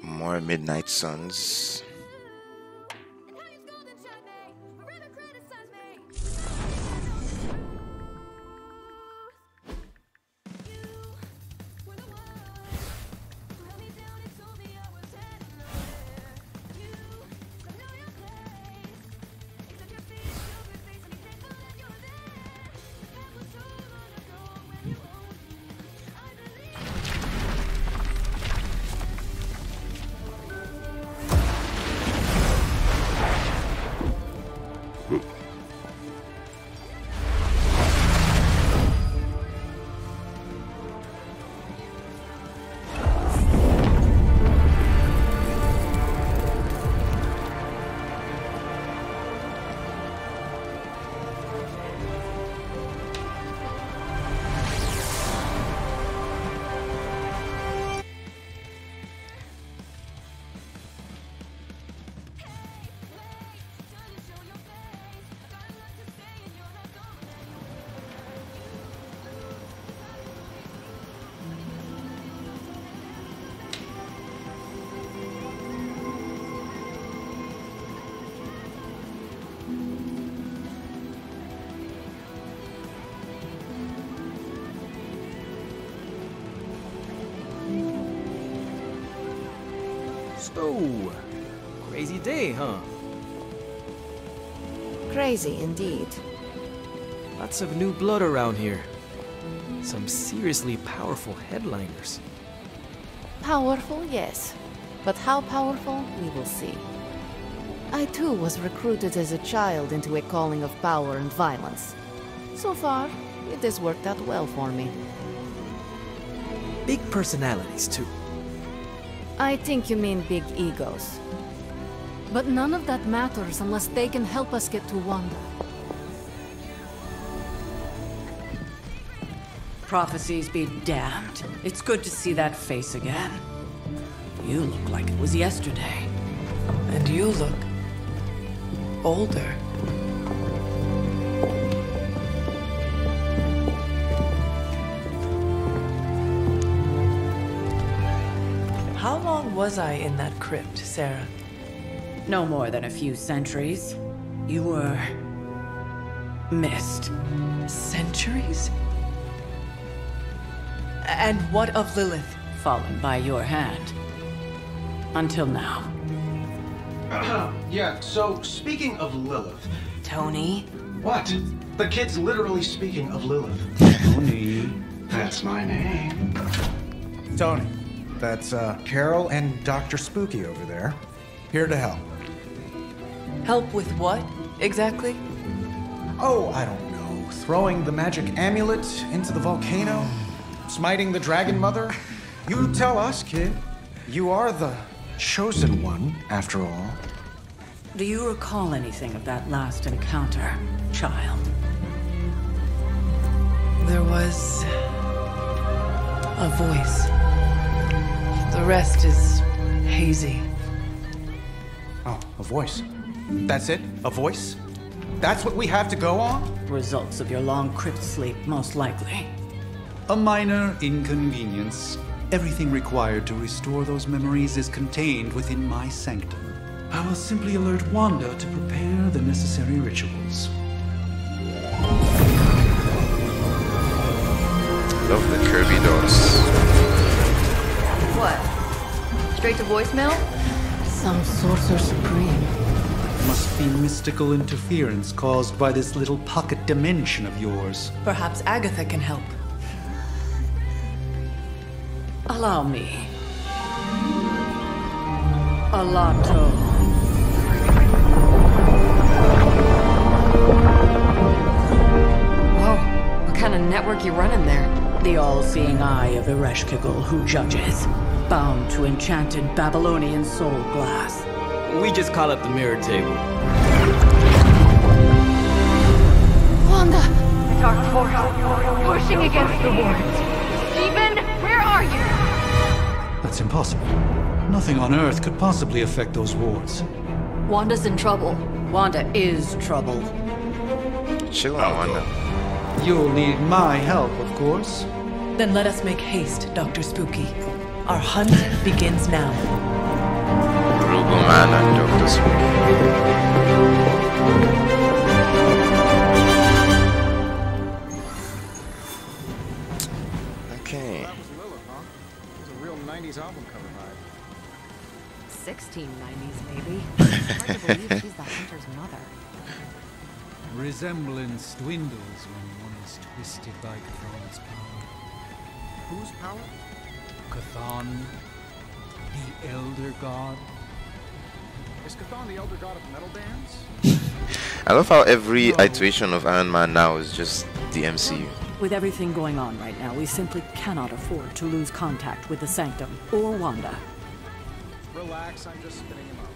More Midnight Suns. So, crazy day, huh? Crazy indeed. Lots of new blood around here. Some seriously powerful headliners. Powerful, yes. But how powerful, we will see. I too was recruited as a child into a calling of power and violence. So far, it has worked out well for me. Big personalities, too. I think you mean big egos. But none of that matters unless they can help us get to Wanda. Prophecies be damned. It's good to see that face again. You look like it was yesterday. And you look older. How long was I in that crypt, Sarah? No more than a few centuries. You were missed. Centuries? And what of Lilith? Fallen by your hand. Until now. Yeah, so speaking of Lilith... Tony? What? The kid's literally speaking of Lilith. Tony. That's my name. Tony. That's, Carol and Dr. Spooky over there. Here to help. Help with what, exactly? Oh, I don't know. Throwing the magic amulet into the volcano? Smiting the Dragon Mother? You tell us, kid. You are the chosen one, after all. Do you recall anything of that last encounter, child? There was a voice. The rest is hazy. Oh, a voice. That's it? A voice? That's what we have to go on? Results of your long crypt sleep, most likely. A minor inconvenience. Everything required to restore those memories is contained within my sanctum. I will simply alert Wanda to prepare the necessary rituals. Love the Kirby dots. What? Straight to voicemail? Some sorcerer supreme. Must be mystical interference caused by this little pocket dimension of yours. Perhaps Agatha can help. Allow me. Alato. Whoa, what kind of network you running there? The all-seeing eye of Ereshkigal who judges. Bound to enchanted Babylonian soul glass. We just call it the mirror table. Wanda! Dark force, pushing against the wards. Steven, where are you? That's impossible. Nothing on Earth could possibly affect those wards. Wanda's in trouble. Wanda is trouble. Chill on Wanda. You'll need my help, of course. Then let us make haste, Dr. Spooky. Our hunt begins now. Ruboman and Dr. Spooky. Okay. That was Lilith, huh? It was a real 90s album cover vibe. 1690s, maybe. Hard to believe she's the hunter's mother. Resemblance dwindles when one is twisted by Chthon's power. Whose power? Chthon, the Elder God. Is Chthon the elder god of metal bands? I love how every iteration of Iron Man now is just the MCU. With everything going on right now, we simply cannot afford to lose contact with the Sanctum or Wanda. Relax, I'm just spinning him up.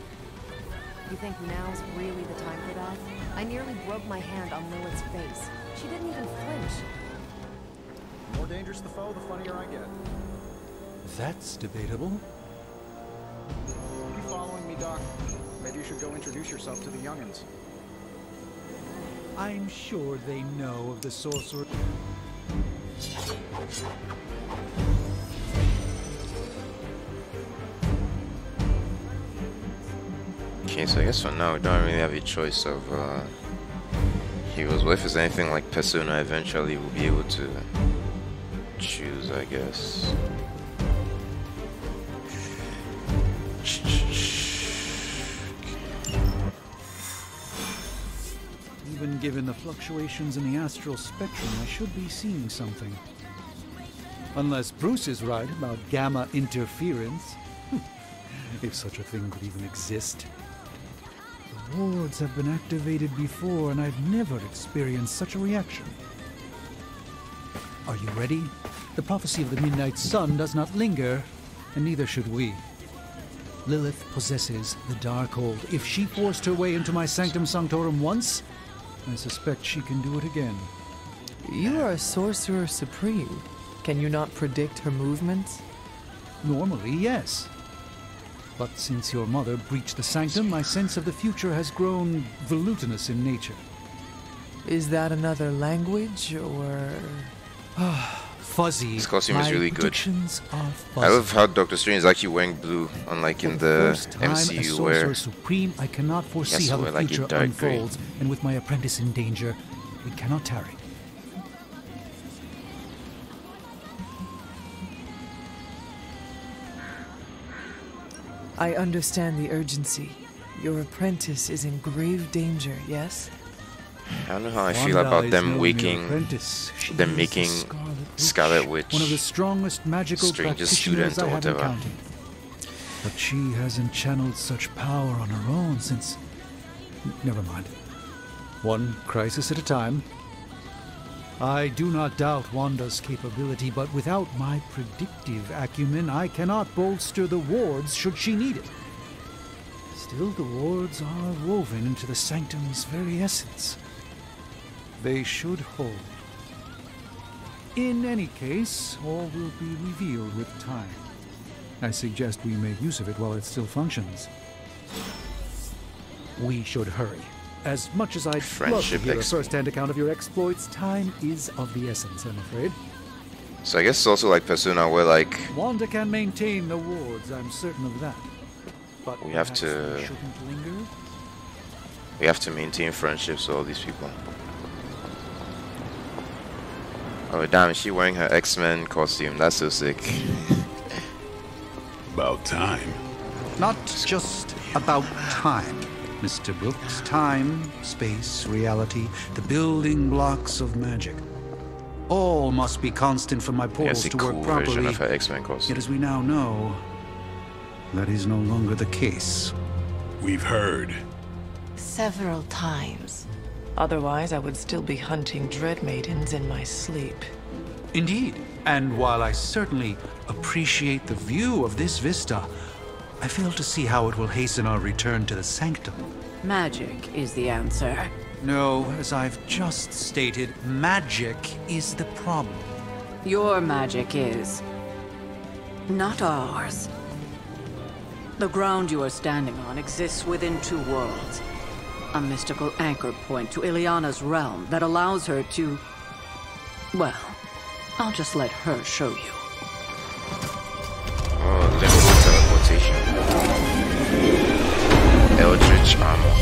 You think now's really the time for that? I nearly broke my hand on Lilith's face. She didn't even flinch. The more dangerous the foe, the funnier I get. That's debatable. You following me, Doc? Maybe you should go introduce yourself to the youngins. I'm sure they know of the sorcerer. Okay, so I guess for now we don't really have a choice of heroes. What if it's anything like Persona? Eventually we'll be able to choose, I guess. Even given the fluctuations in the astral spectrum, I should be seeing something. Unless Bruce is right about gamma interference. If such a thing could even exist. The wards have been activated before, and I've never experienced such a reaction. Are you ready? The prophecy of the Midnight Sun does not linger, and neither should we. Lilith possesses the Darkhold. If she forced her way into my Sanctum Sanctorum once, I suspect she can do it again. You are a sorcerer supreme. Can you not predict her movements? Normally, yes. But since your mother breached the Sanctum, my sense of the future has grown volutinous in nature. Is that another language, or...? Fuzzy. This costume is really good. Predictions are fuzzy. I love how Doctor Strange is actually wearing blue, unlike in the MCU where Supreme, I cannot foresee yes, how the like future dark green. unfolds, and with my apprentice in danger, we cannot tarry. I understand the urgency. Your apprentice is in grave danger, yes? I don't know how I feel Wanda about is them no waking, mere apprentice. She them is making the Scarlet Witch one of the strongest magical strangest practitioners student or I have whatever. encountered. But she hasn't channeled such power on her own since... Never mind. One crisis at a time. I do not doubt Wanda's capability, but without my predictive acumen, I cannot bolster the wards should she need it. Still, the wards are woven into the Sanctum's very essence. They should hold. In any case, all will be revealed with time. I suggest we make use of it while it still functions. We should hurry. As much as I'd love to Friendship hear a XP. first-hand account of your exploits, time is of the essence, I'm afraid. So I guess it's also like Persona where like Wanda can maintain the wards, I'm certain of that. But We have perhaps to- we shouldn't linger? we have to maintain friendships with all these people. Oh damn, is she wearing her X-Men costume? That's so sick. About time. Not just about time, Mr. Brooks. Time, space, reality, the building blocks of magic. All must be constant for my Yeah, portals it's a to work cool version properly. of her X-Men costume. Yet as we now know, that is no longer the case. We've heard. Several times. Otherwise, I would still be hunting Dread Maidens in my sleep. Indeed. And while I certainly appreciate the view of this vista, I fail to see how it will hasten our return to the Sanctum. Magic is the answer. No, as I've just stated, magic is the problem. Your magic is. Not ours. The ground you are standing on exists within two worlds. A mystical anchor point to Ileana's realm that allows her to... Well, I'll just let her show you. Oh, limited teleportation. Eldritch armor.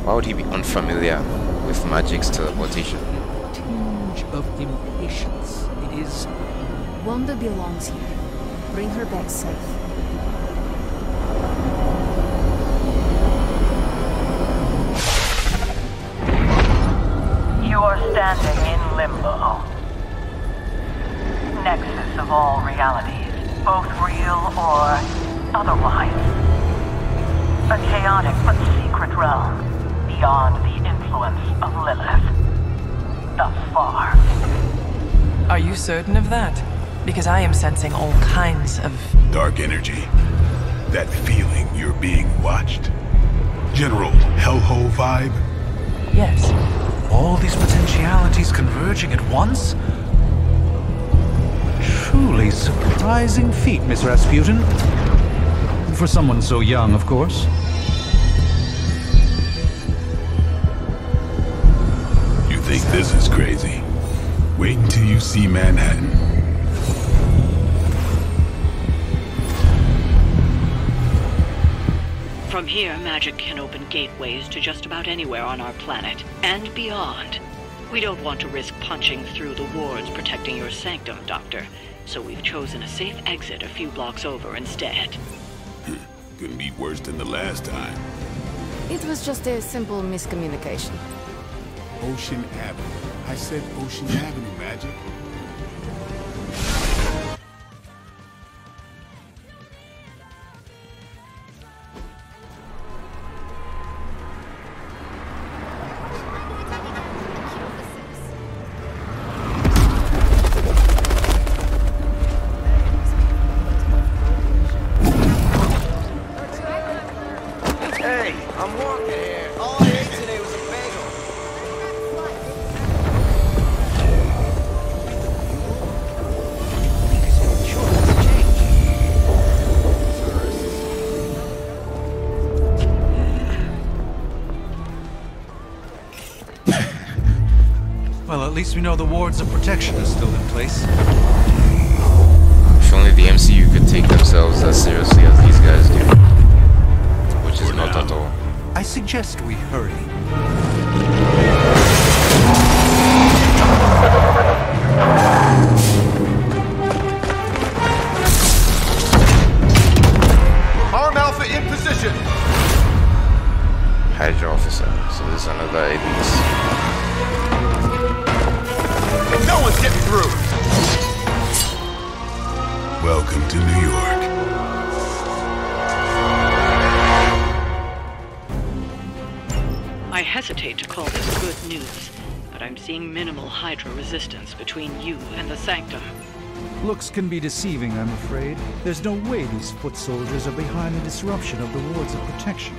Why would he be unfamiliar with magic's teleportation? Tinge of impatience. It is... Wanda belongs here. Bring her back safe. You are standing in limbo. Nexus of all realities, both real or otherwise. A chaotic but secret realm, beyond the influence of Lilith. Thus far. Are you certain of that? Because I am sensing all kinds of... dark energy. That feeling you're being watched. General Hellhole vibe? Yes. All these potentialities converging at once? Truly surprising feat, Miss Rasputin. For someone so young, of course. You think this is crazy? Wait until you see Manhattan. From here, magic can open gateways to just about anywhere on our planet, and beyond. We don't want to risk punching through the wards protecting your sanctum, Doctor, so we've chosen a safe exit a few blocks over instead. Couldn't be worse than the last time. It was just a simple miscommunication. Ocean Avenue. I said Ocean Avenue, Magic. Well, at least we know the wards of protection are still in place. If only the MCU could take themselves as seriously as these guys do. Which is not at all. I suggest we hurry. Arm Alpha in position! Hydra officer. So this is another Abyss. No one's getting through! Welcome to New York. I hesitate to call this good news, but I'm seeing minimal Hydra resistance between you and the Sanctum. Looks can be deceiving, I'm afraid. There's no way these foot soldiers are behind the disruption of the wards of protection.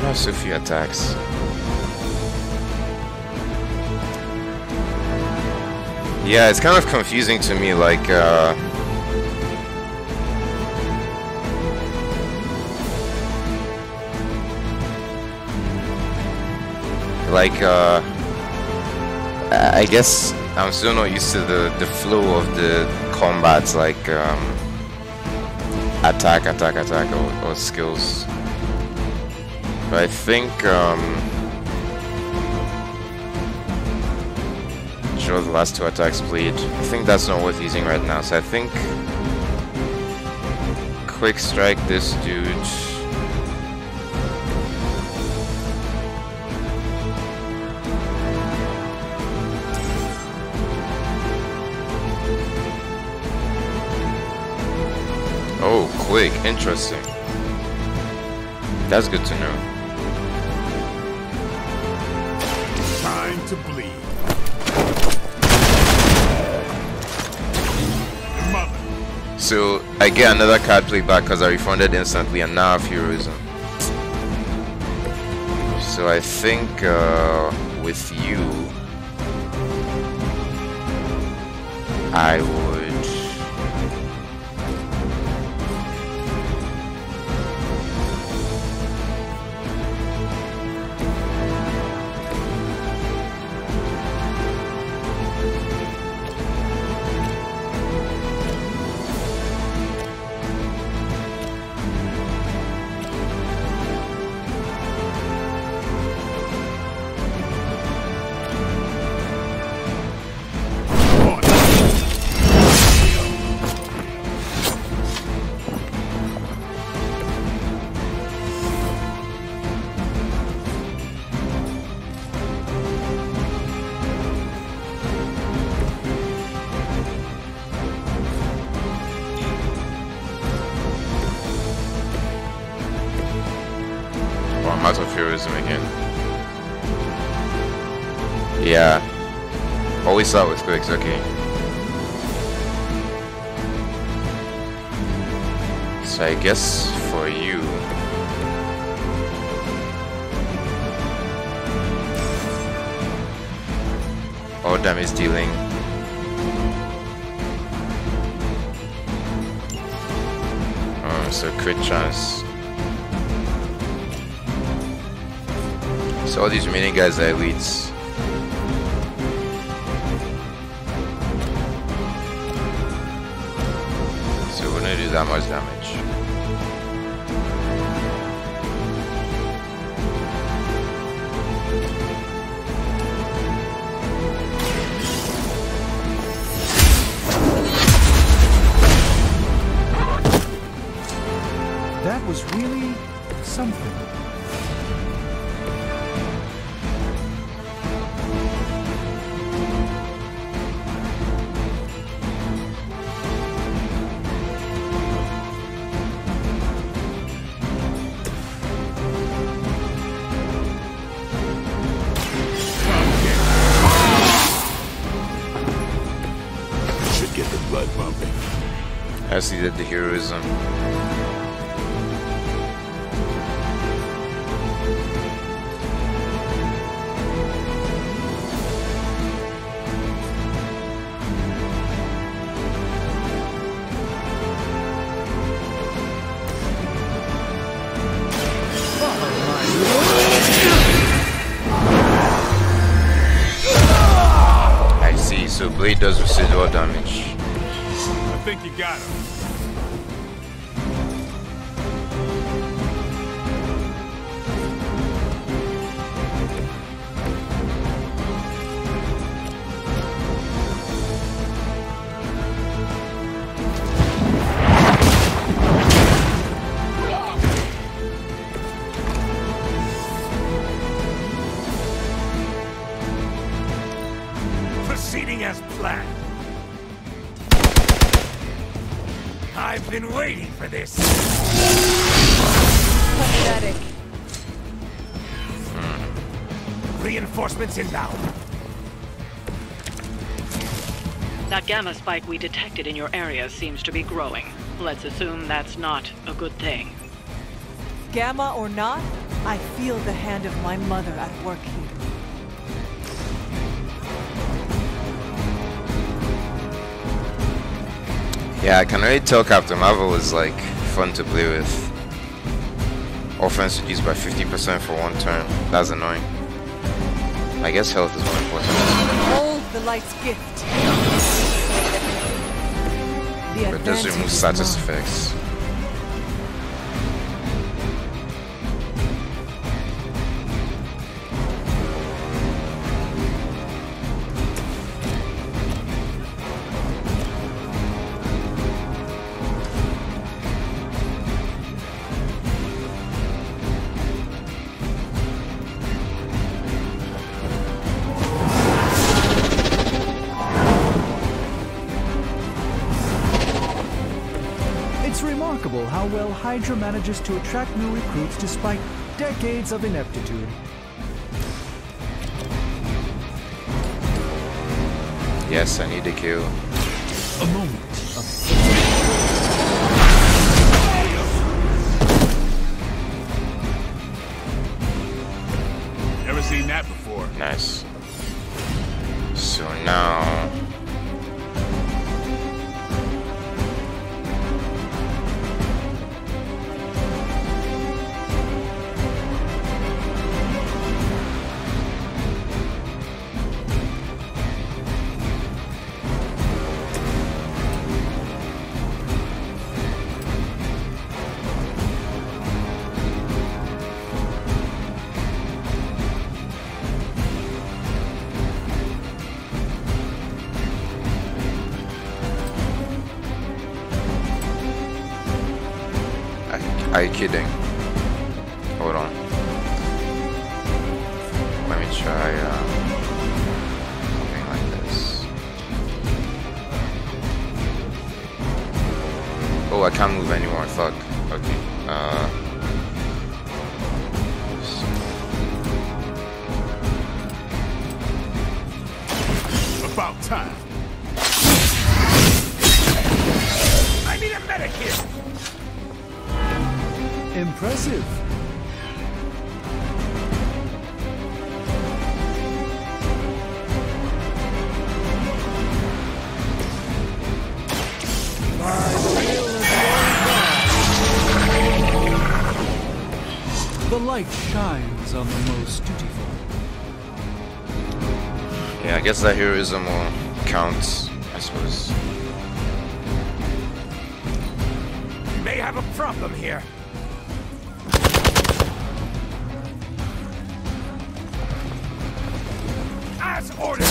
have so few attacks? Yeah, it's kind of confusing to me, like, I guess I'm still not used to the flow of the combats, like, attack, or skills. But I think, sure, the last two attacks bleed. I think that's not worth using right now, so I think quick strike this dude. Oh, quick, interesting. That's good to know. Time to bleed. So I get another card play back because I refunded instantly, and now I have heroism. So I think with you, I would. Out of heroism again. Yeah. Always start with quicks, okay. So I guess for you, all damage dealing. So crit chance. So all these remaining guys are elites. So we're gonna do that much damage. That was really something. As he did the heroism. I see, so blade does residual damage. I think you got him. Proceeding as planned. I've been waiting for this. Pathetic. Reinforcements inbound. That gamma spike we detected in your area seems to be growing. Let's assume that's not a good thing. Gamma or not, I feel the hand of my mother at work here. Yeah, I can already tell Captain Marvel is like fun to play with. Offense reduced by 50% for one turn. That's annoying. I guess health is more important. Hold the light's gift. But it does remove status effects. How well Hydra manages to attract new recruits despite decades of ineptitude. Yes, I need to kill. A moment of... Never seen that before. Nice. So now... Are you kidding? Hold on. Let me try something like this. Oh, I can't move anymore. Fuck. Okay. About time. I need a medic here. Impressive. The light shines on the most dutiful. Yeah, I guess that heroism will count, I suppose. We may have a problem here. As ordered.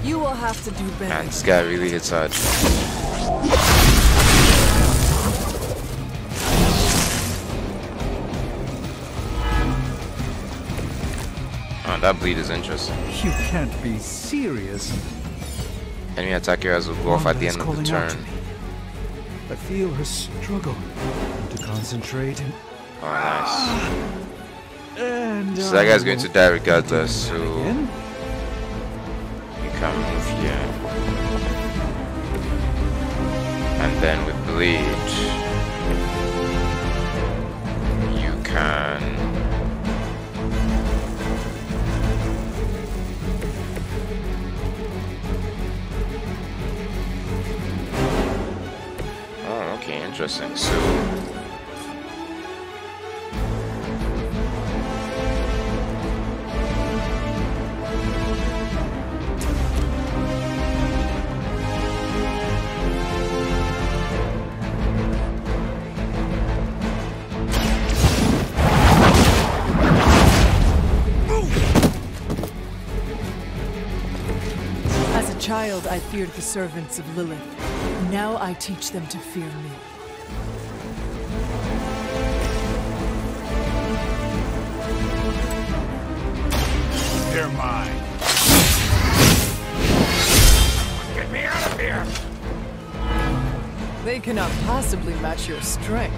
You will have to do better. Man, this guy really hits hard. Oh, that bleed is interesting. You can't be serious. Enemy attack areas will go off at the end of the turn. I feel her struggle to concentrate and... Oh, nice. And so that guy's going to die regardless, so you can move here. And then with bleed, you can... Oh, okay, interesting. So... Child, I feared the servants of Lilith. Now I teach them to fear me. They're mine. Get me out of here! They cannot possibly match your strength.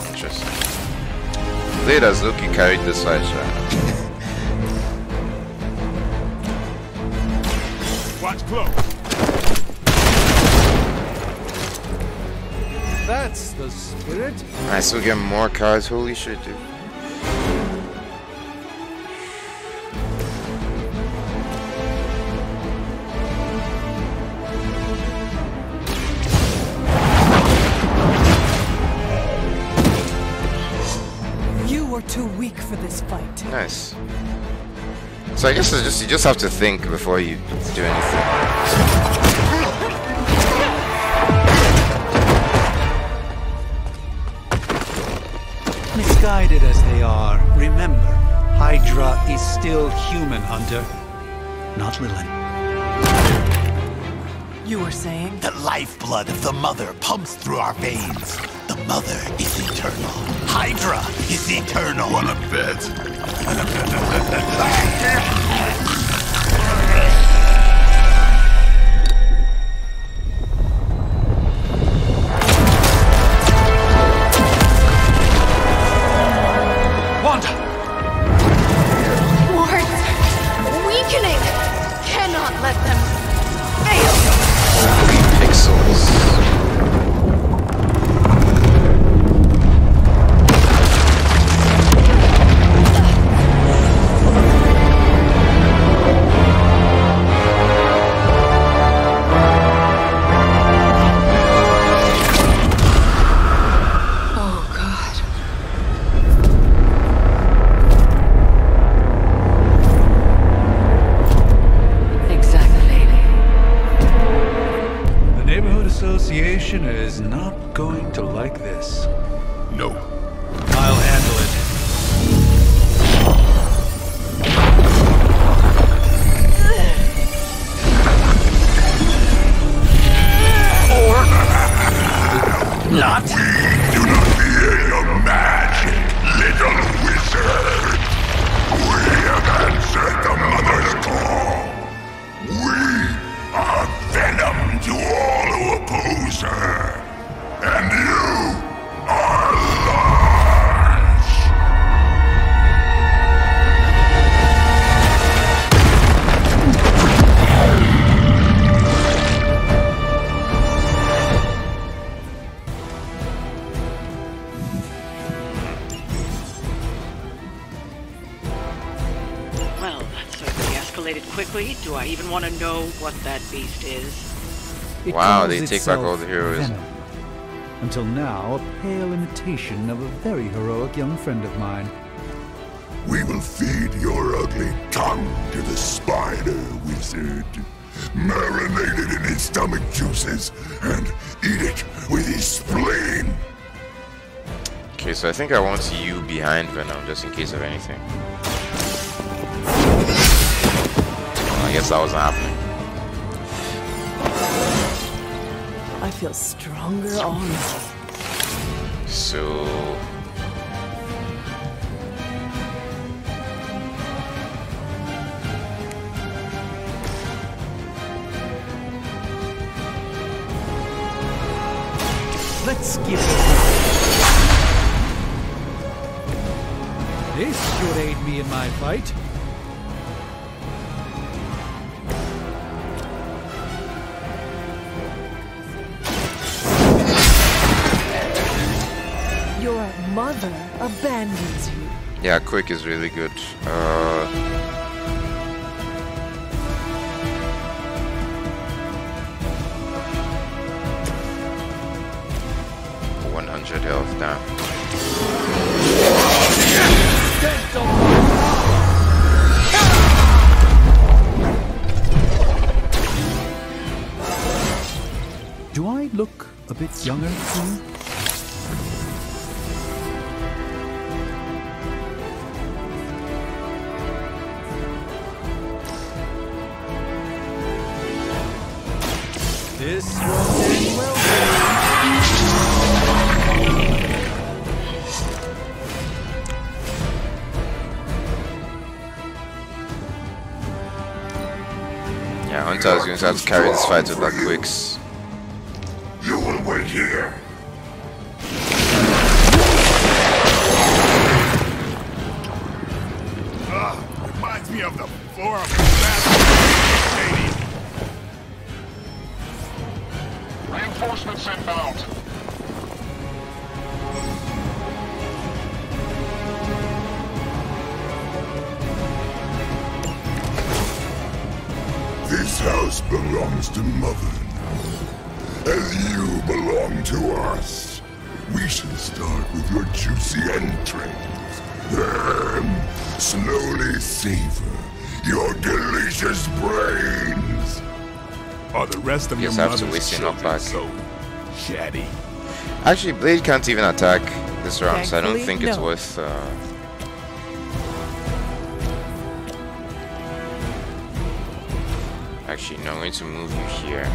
Interesting. Played as Loki carried this fight, Watch close. That's the spirit. I still get more cards. Holy shit, dude. You are too weak for this fight. Nice. So I guess it's just you just have to think before you do anything. Misguided as they are, remember, Hydra is still human, Hunter. Not Lilith. You were saying? The lifeblood of the Mother pumps through our veins. The Mother is eternal. Hydra is eternal. Wanna bet? Wanda! Wards! Weakening! Cannot let them fail! Holy pixels. Is not going to like this. No. I'll handle it. Or not. We do not fear your magic, little wizard. We have answered the Mother's call. We are venom to all who oppose her. And you are large. Well, that certainly escalated quickly. Do I even want to know what that beast is? It Wow, calls they take back itself all the heroes. Venom. Until now, a pale imitation of a very heroic young friend of mine. We will feed your ugly tongue to the spider wizard. Marinate it in his stomach juices and eat it with his spleen. Okay, so I think I want you behind Venom just in case of anything. Well, I guess that wasn't happening. I feel stronger already. So Let's give it. This should aid me in my fight. Your mother abandons you. yeah, quick is really good. 100 health down. Do I look a bit younger to you? This won't end well. Yeah, Hunter is going to have to carry this fight with that quicks. You will wait here. house belongs to Mother now. As you belong to us, we shall start with your juicy entrails. Then, slowly savor your delicious brains. Are the rest of your mother's children so chatty? Actually, Blade can't even attack this round, so I don't think it's worth... Actually, no, I'm going to move you here.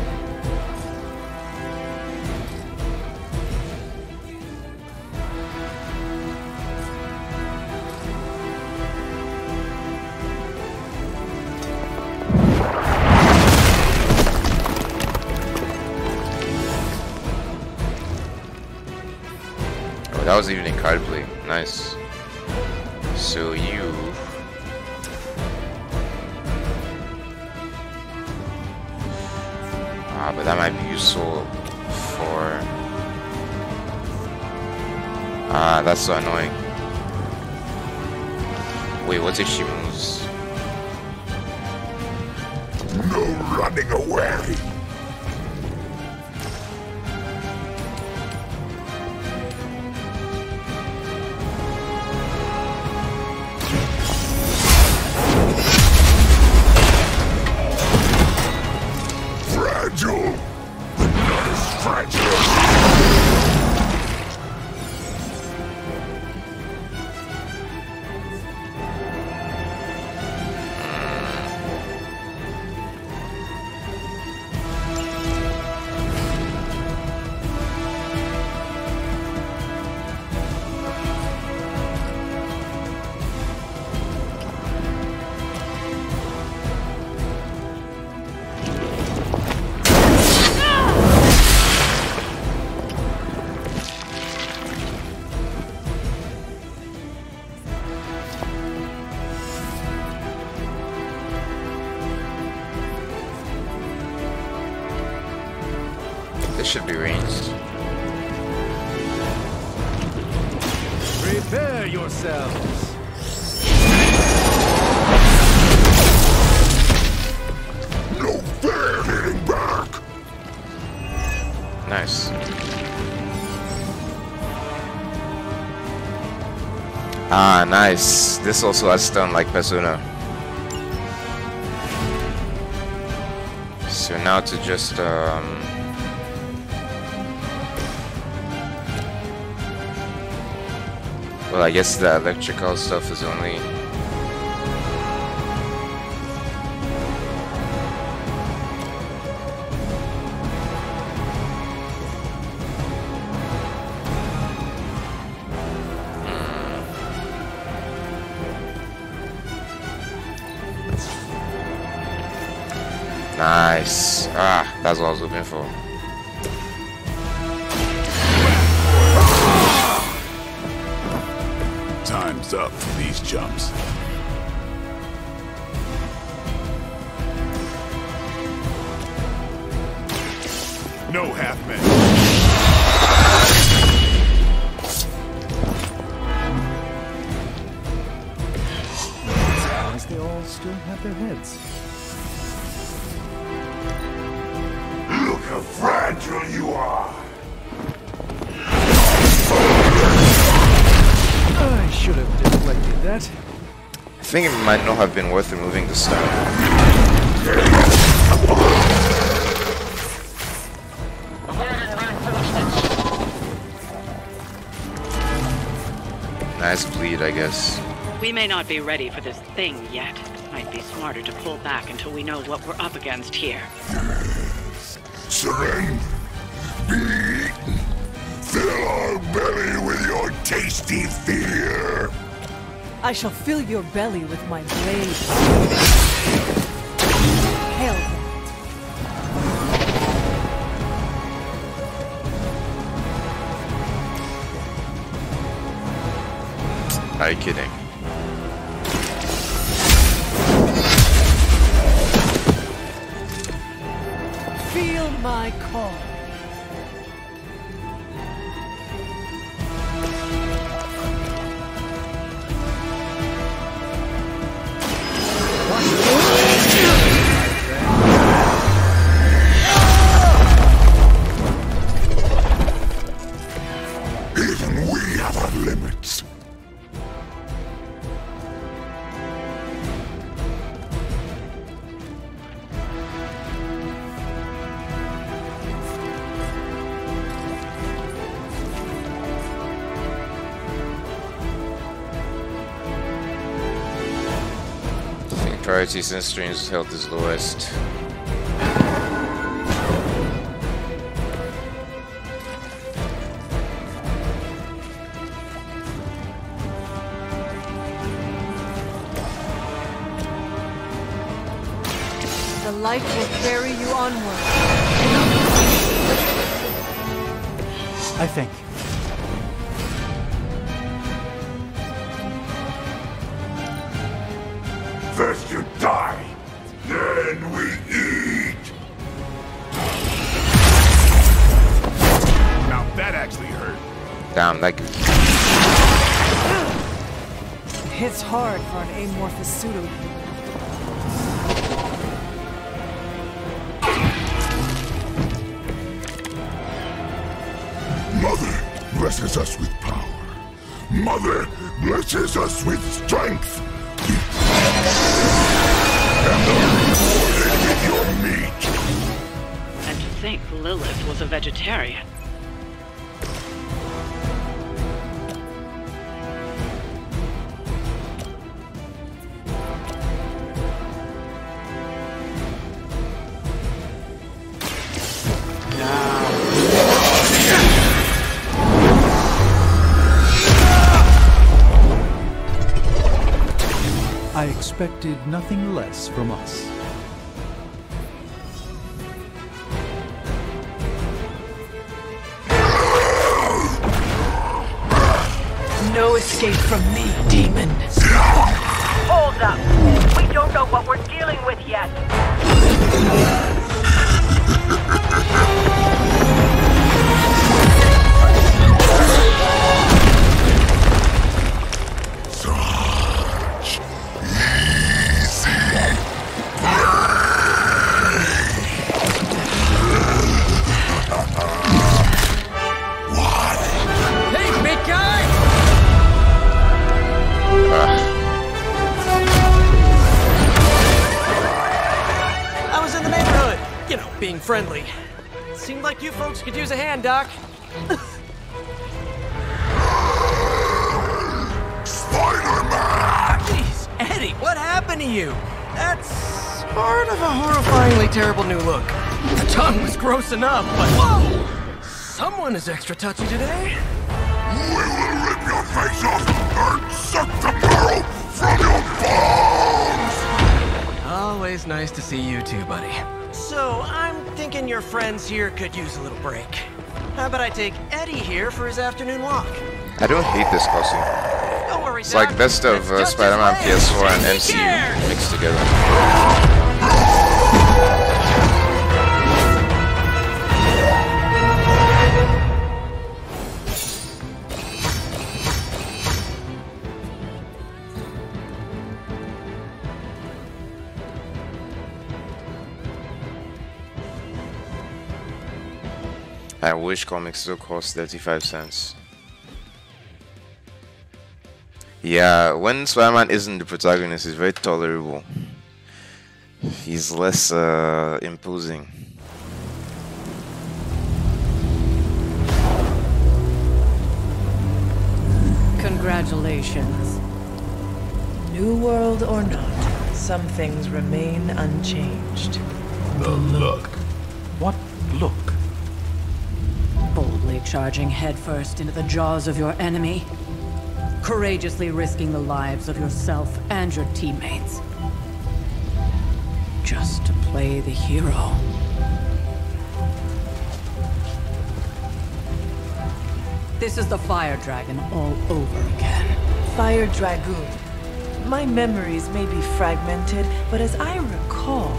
Oh, that was even in card play. Nice. So you... but that might be useful for... that's so annoying. Wait, what if she moves? No running away! Fragile, but not as fragile. This should be ranged. Prepare yourselves. No fair hitting back. Nice. Ah, nice. This also has stun like Persona. So now to just well, I guess the electrical stuff is only... Nice. Ah, that's what I was looking for. Time's up for these jumps. No half-men. As they all still have their heads. Look how fragile you are. I should have deflected that. I think it might not have been worth removing the stun. Nice bleed, I guess. We may not be ready for this thing yet. Might be smarter to pull back until we know what we're up against here. Surrender. Be eaten. Fill our belly with your tasty fear. I shall fill your belly with my blade. Hell. Are you kidding? Feel my call. have our limits. Priorities and streams health is lowest. The light will carry you onward. I think. First you die, then we eat. Now that actually hurt. Damn, that could... Hits hard for an amorphous pseudo-human. Mother blesses us with power. Mother blesses us with strength. And the rewarded with your meat. And to think Lilith was a vegetarian. I expected nothing less from us. No escape from me, demon. Hold up. We don't know what we're dealing with yet. Being friendly. Seemed like you folks could use a hand, Doc. Spider-Man! Jeez, Eddie, what happened to you? That's sort of a horrifyingly terrible new look. The tongue was gross enough, but whoa! Someone is extra touchy today. We will rip your face off and suck the marrow from your bones! Always nice to see you too, buddy. So, I'm thinking your friends here could use a little break. How about I take Eddie here for his afternoon walk? I don't hate this costume. Don't worry, It's Doc. like best of Spider-Man PS4 and MCU mixed together. I wish comics still cost 35 cents. Yeah, when Spider-Man isn't the protagonist, he's very tolerable. He's less imposing. Congratulations. New world or not, some things remain unchanged. The look. What look? Boldly charging headfirst into the jaws of your enemy. Courageously risking the lives of yourself and your teammates. Just to play the hero. This is the Fire Dragon all over again. Fire Dragoon. My memories may be fragmented, but as I recall,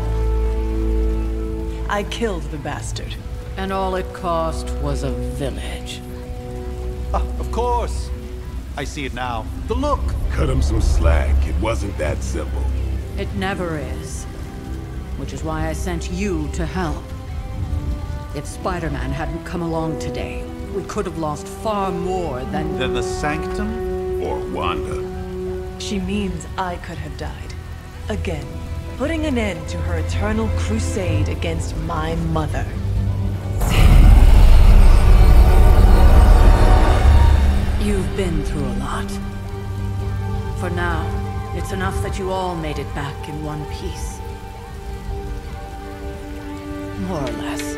I killed the bastard. And all it cost was a village. Ah, of course. I see it now. The look. Cut him some slack. It wasn't that simple. It never is. Which is why I sent you to help. If Spider-Man hadn't come along today, We could have lost far more than the Sanctum? Or Wanda? She means I could have died. Again, putting an end to her eternal crusade against my mother. You've been through a lot. For now, it's enough that you all made it back in one piece. More or less.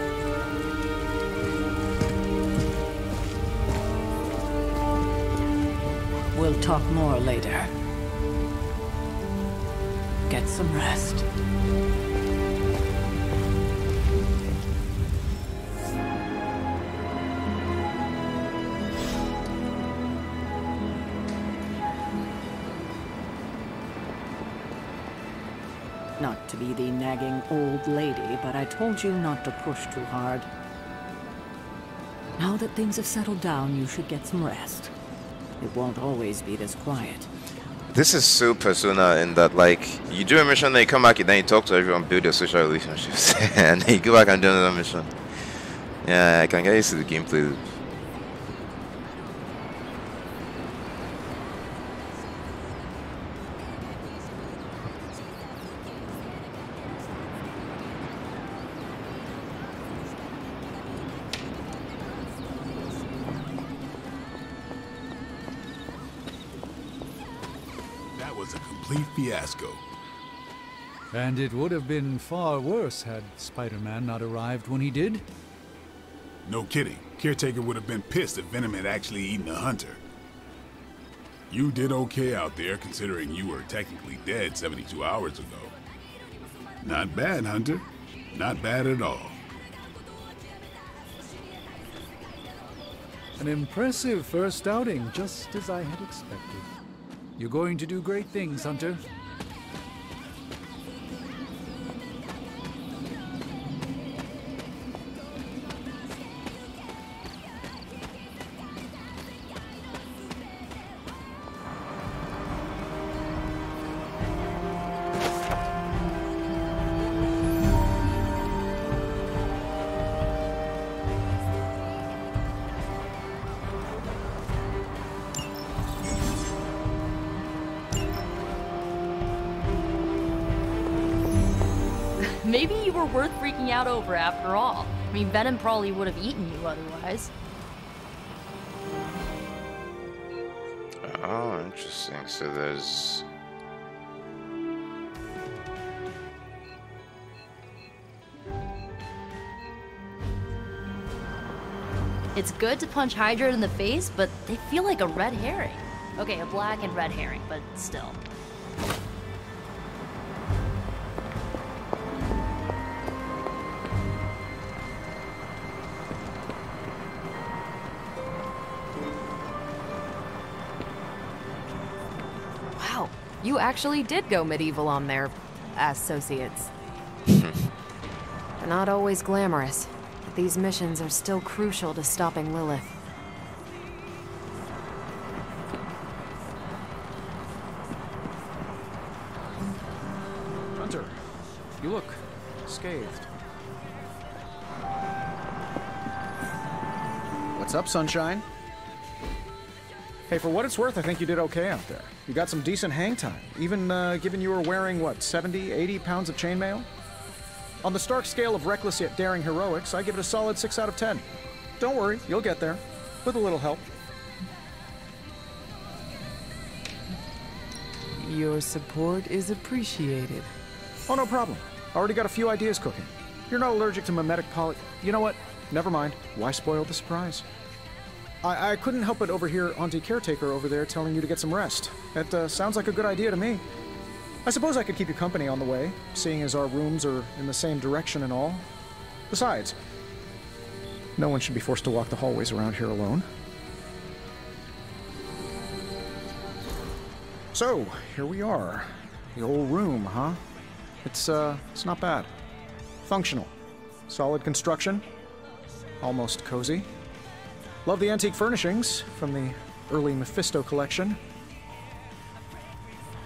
We'll talk more later. Get some rest. Not to be the nagging old lady, but I told you not to push too hard. Now that things have settled down, you should get some rest. It won't always be this quiet. This is so Persona in that, like, you do a mission, then you come back, and then you talk to everyone, build your social relationships, and then you go back and do another mission. Yeah, I can get used to the gameplay loop. Fiasco. And it would have been far worse had Spider-Man not arrived when he did. No kidding. Caretaker would have been pissed if Venom had actually eaten a Hunter. You did okay out there, considering you were technically dead 72 hours ago. Not bad, Hunter. Not bad at all. An impressive first outing, just as I had expected. You're going to do great things, Hunter. Maybe you were worth freaking out over after all. I mean, Venom probably would have eaten you otherwise. Oh, interesting. So there's... It's good to punch Hydra in the face, but they feel like a red herring. Okay, a black and red herring, but still. Wow, you actually did go medieval on their associates. They're not always glamorous. These missions are still crucial to stopping Lilith. Hunter, you look scathed. What's up, Sunshine? Hey, for what it's worth, I think you did okay out there. You got some decent hang time, even given you were wearing, what, 70, 80 pounds of chainmail? On the Stark scale of reckless yet daring heroics, I give it a solid 6 out of 10. Don't worry, you'll get there. With a little help. Your support is appreciated. Oh, no problem. Already got a few ideas cooking. You're not allergic to mimetic poly... You know what? Never mind. Why spoil the surprise? I couldn't help but overhear Auntie Caretaker over there telling you to get some rest. That sounds like a good idea to me. I suppose I could keep you company on the way, seeing as our rooms are in the same direction and all. Besides, no one should be forced to walk the hallways around here alone. So, here we are. The old room, huh? It's not bad. Functional. Solid construction. Almost cozy. Love the antique furnishings from the early Mephisto collection.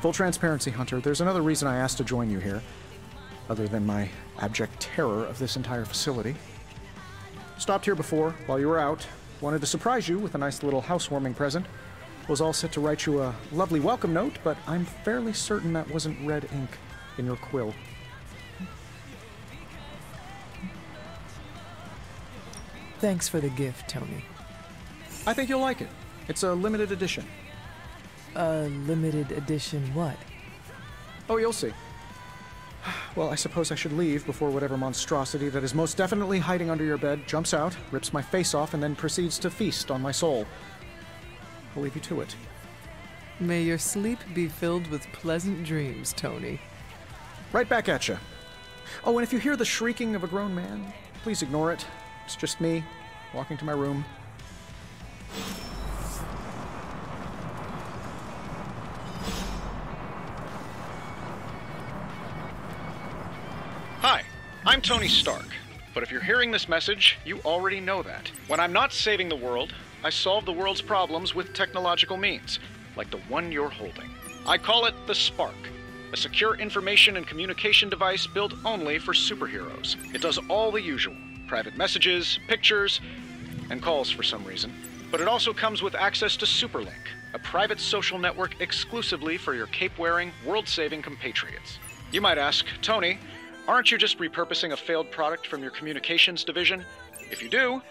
Full transparency, Hunter, there's another reason I asked to join you here, other than my abject terror of this entire facility. Stopped here before, while you were out, Wanted to surprise you with a nice little housewarming present. Was all set to write you a lovely welcome note, but I'm fairly certain that wasn't red ink in your quill. Thanks for the gift, Tony. I think you'll like it. It's a limited edition. A limited edition what? Oh, you'll see. Well, I suppose I should leave before whatever monstrosity that is most definitely hiding under your bed jumps out, rips my face off, and then proceeds to feast on my soul. I'll leave you to it. May your sleep be filled with pleasant dreams, Tony. Right back at you. Oh, and if you hear the shrieking of a grown man, please ignore it. It's just me, walking to my room. Hi, I'm Tony Stark, but if you're hearing this message, you already know that. When I'm not saving the world, I solve the world's problems with technological means, like the one you're holding. I call it the Spark, a secure information and communication device built only for superheroes. It does all the usual, private messages, pictures, and calls for some reason. But it also comes with access to Superlink, a private social network exclusively for your cape-wearing, world-saving compatriots. You might ask, Tony, aren't you just repurposing a failed product from your communications division? If you do,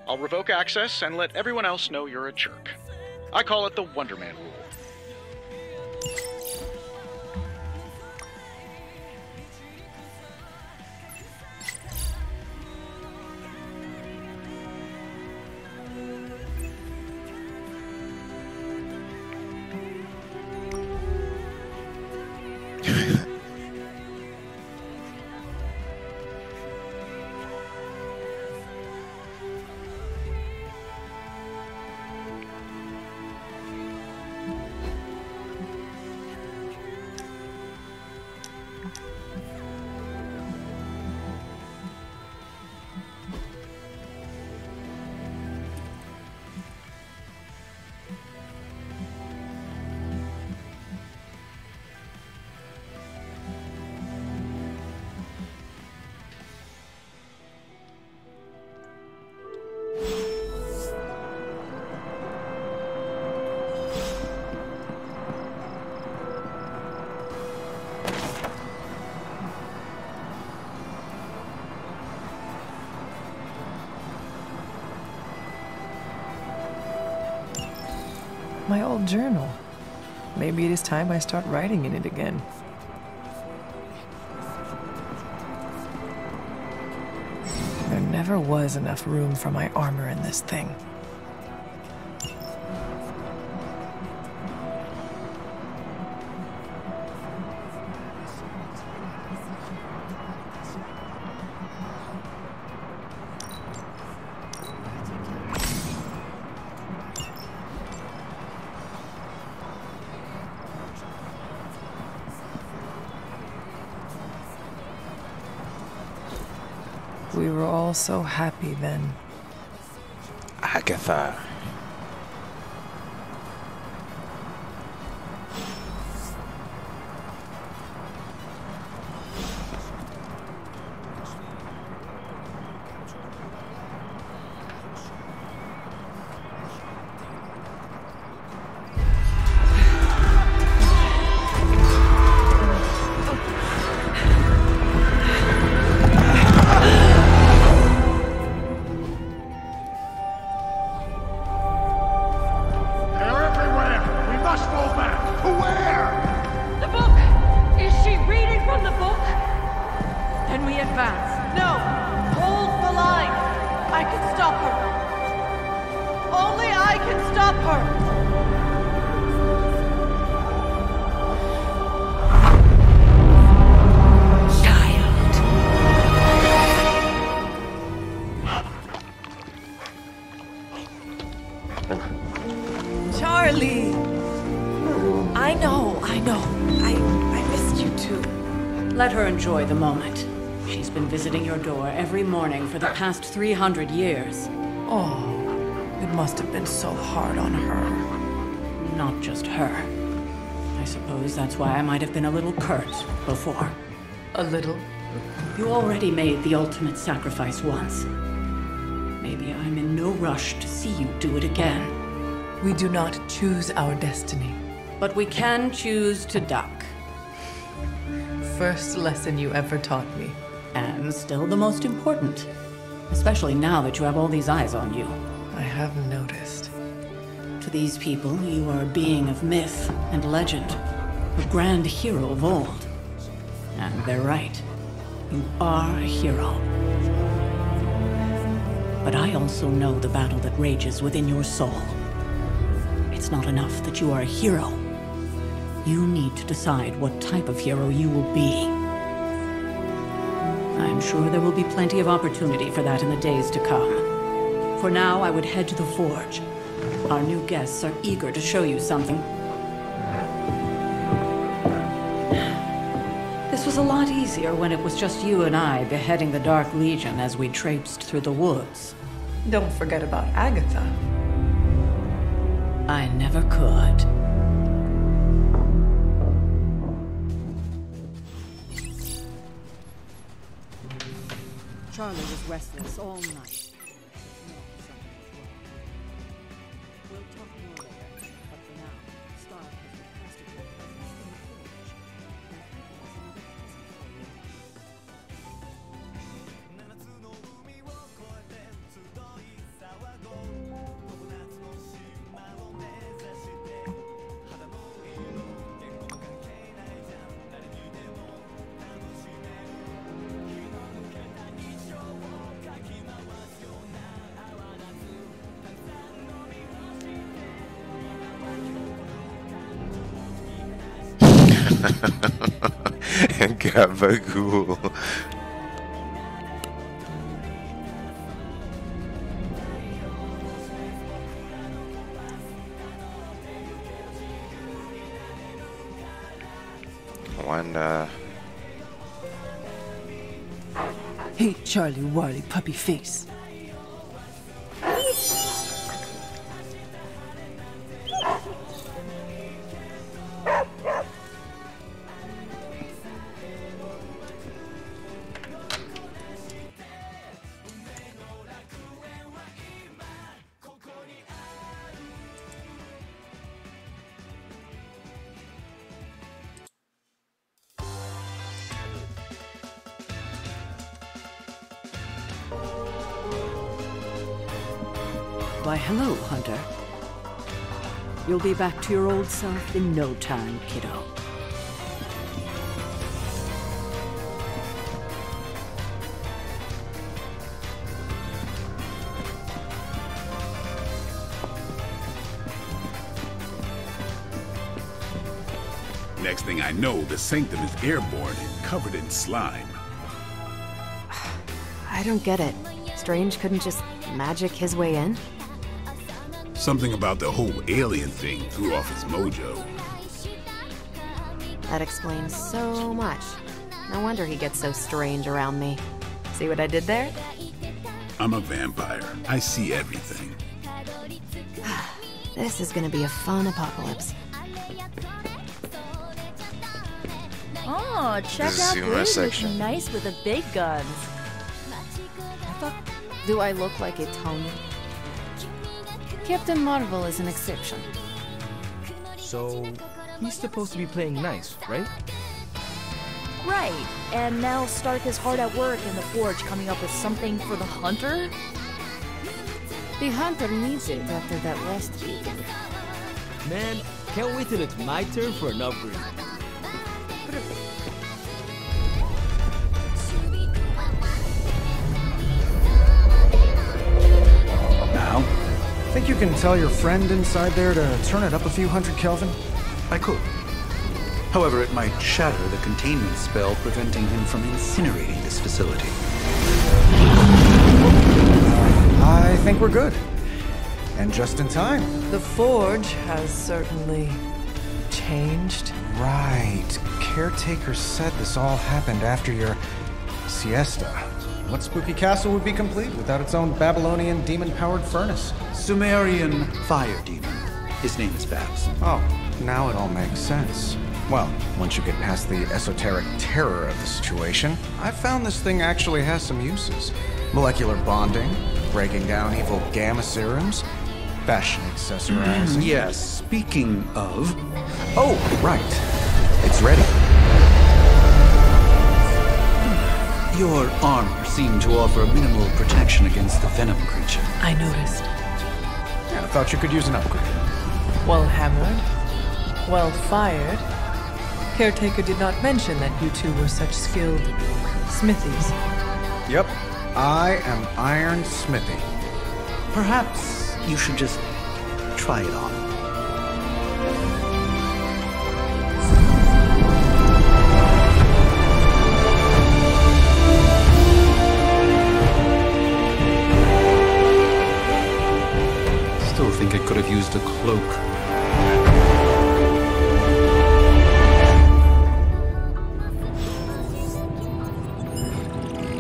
I'll revoke access and let everyone else know you're a jerk. I call it the Wonder Man rule. My old journal. Maybe it is time I start writing in it again. There never was enough room for my armor in this thing. We were all so happy then. Agatha. Charlie! I know. I missed you too. Let her enjoy the moment. She's been visiting your door every morning for the past 300 years. Oh, it must have been so hard on her. Not just her. I suppose that's why I might have been a little curt before. A little? You already made the ultimate sacrifice once. Maybe I'm in no rush to see you do it again. We do not choose our destiny. But we can choose to duck. First lesson you ever taught me. And still the most important. Especially now that you have all these eyes on you. I have noticed. To these people, you are a being of myth and legend. A grand hero of old. And they're right. You are a hero. But I also know the battle that rages within your soul. It's not enough that you are a hero. You need to decide what type of hero you will be. I'm sure there will be plenty of opportunity for that in the days to come. For now, I would head to the Forge. Our new guests are eager to show you something. This was a lot easier when it was just you and I beheading the Dark Legion as we traipsed through the woods. Don't forget about Agatha. I never could. Charlie was restless all night. We'll talk more later, but for now, Stark has requested your presence in the Forge. Gabagool. Wanda. Hey, Charlie Warley puppy face. Why, hello, Hunter. You'll be back to your old self in no time, kiddo. Next thing I know, the Sanctum is airborne and covered in slime. I don't get it. Strange couldn't just magic his way in? Something about the whole alien thing threw off his mojo. That explains so much. No wonder he gets so strange around me. See what I did there? I'm a vampire. I see everything. This is gonna be a fun apocalypse. Oh, check out Blaze looking nice with the big guns. Do I look like a Tony? Captain Marvel is an exception. So, he's supposed to be playing nice, right? Right, and now Stark is hard at work in the Forge coming up with something for the Hunter? The Hunter needs it after that last beating. Man, can't wait till it's my turn for an upgrade. Now, think you can tell your friend inside there to turn it up a few hundred Kelvin? I could. However, it might shatter the containment spell preventing him from incinerating this facility. I think we're good. And just in time. The Forge has certainly changed. Right. Caretaker said this all happened after your siesta. What spooky castle would be complete without its own Babylonian demon-powered furnace? Sumerian fire demon. His name is Babs. Oh, now it all makes sense. Well, once you get past the esoteric terror of the situation, I've found this thing actually has some uses. Molecular bonding, breaking down evil gamma serums, fashion accessorizing. Yes, speaking of... Oh, right. It's ready. Your armor seemed to offer minimal protection against the venom creature. I noticed. Yeah, I thought you could use an upgrade. Well hammered, well fired. Caretaker did not mention that you two were such skilled smithies. Yep, I am Iron Smithy. Perhaps you should just try it on. Still think it could have used a cloak.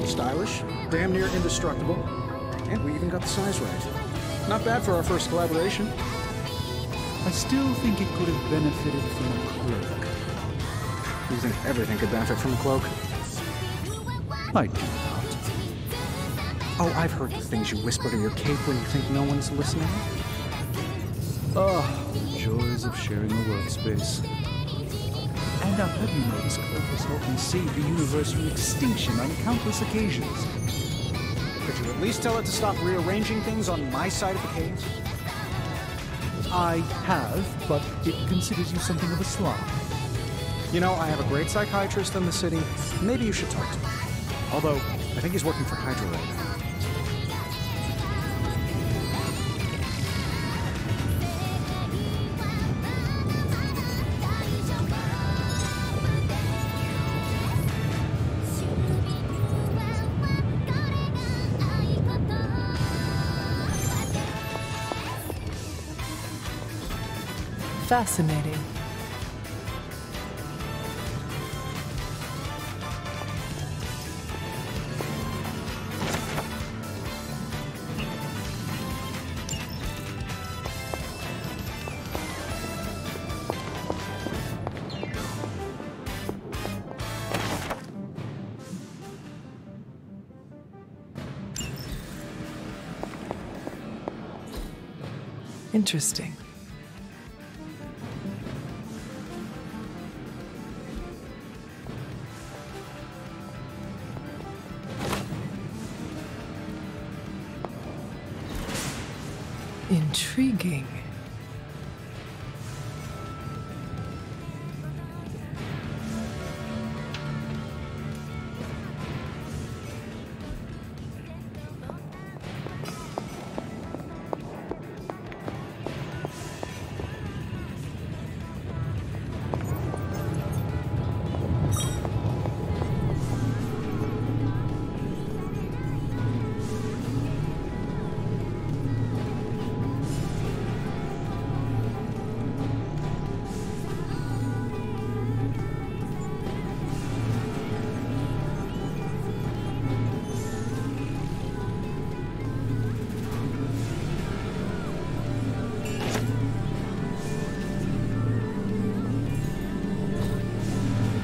Stylish, damn near indestructible, and we even got the size right. Not bad for our first collaboration. I still think it could have benefited from a cloak. You think everything could benefit from a cloak? I do not. Oh, I've heard the things you whisper to your cape when you think no one's listening. Ah, the joys of sharing a workspace. And I'll have you know this cloak has helped me save the universe from extinction on countless occasions. Could you at least tell it to stop rearranging things on my side of the cave? I have, but it considers you something of a slob. You know, I have a great psychiatrist in the city. Maybe you should talk to him. Although, I think he's working for Hydra right now. Fascinating. Interesting. Intriguing.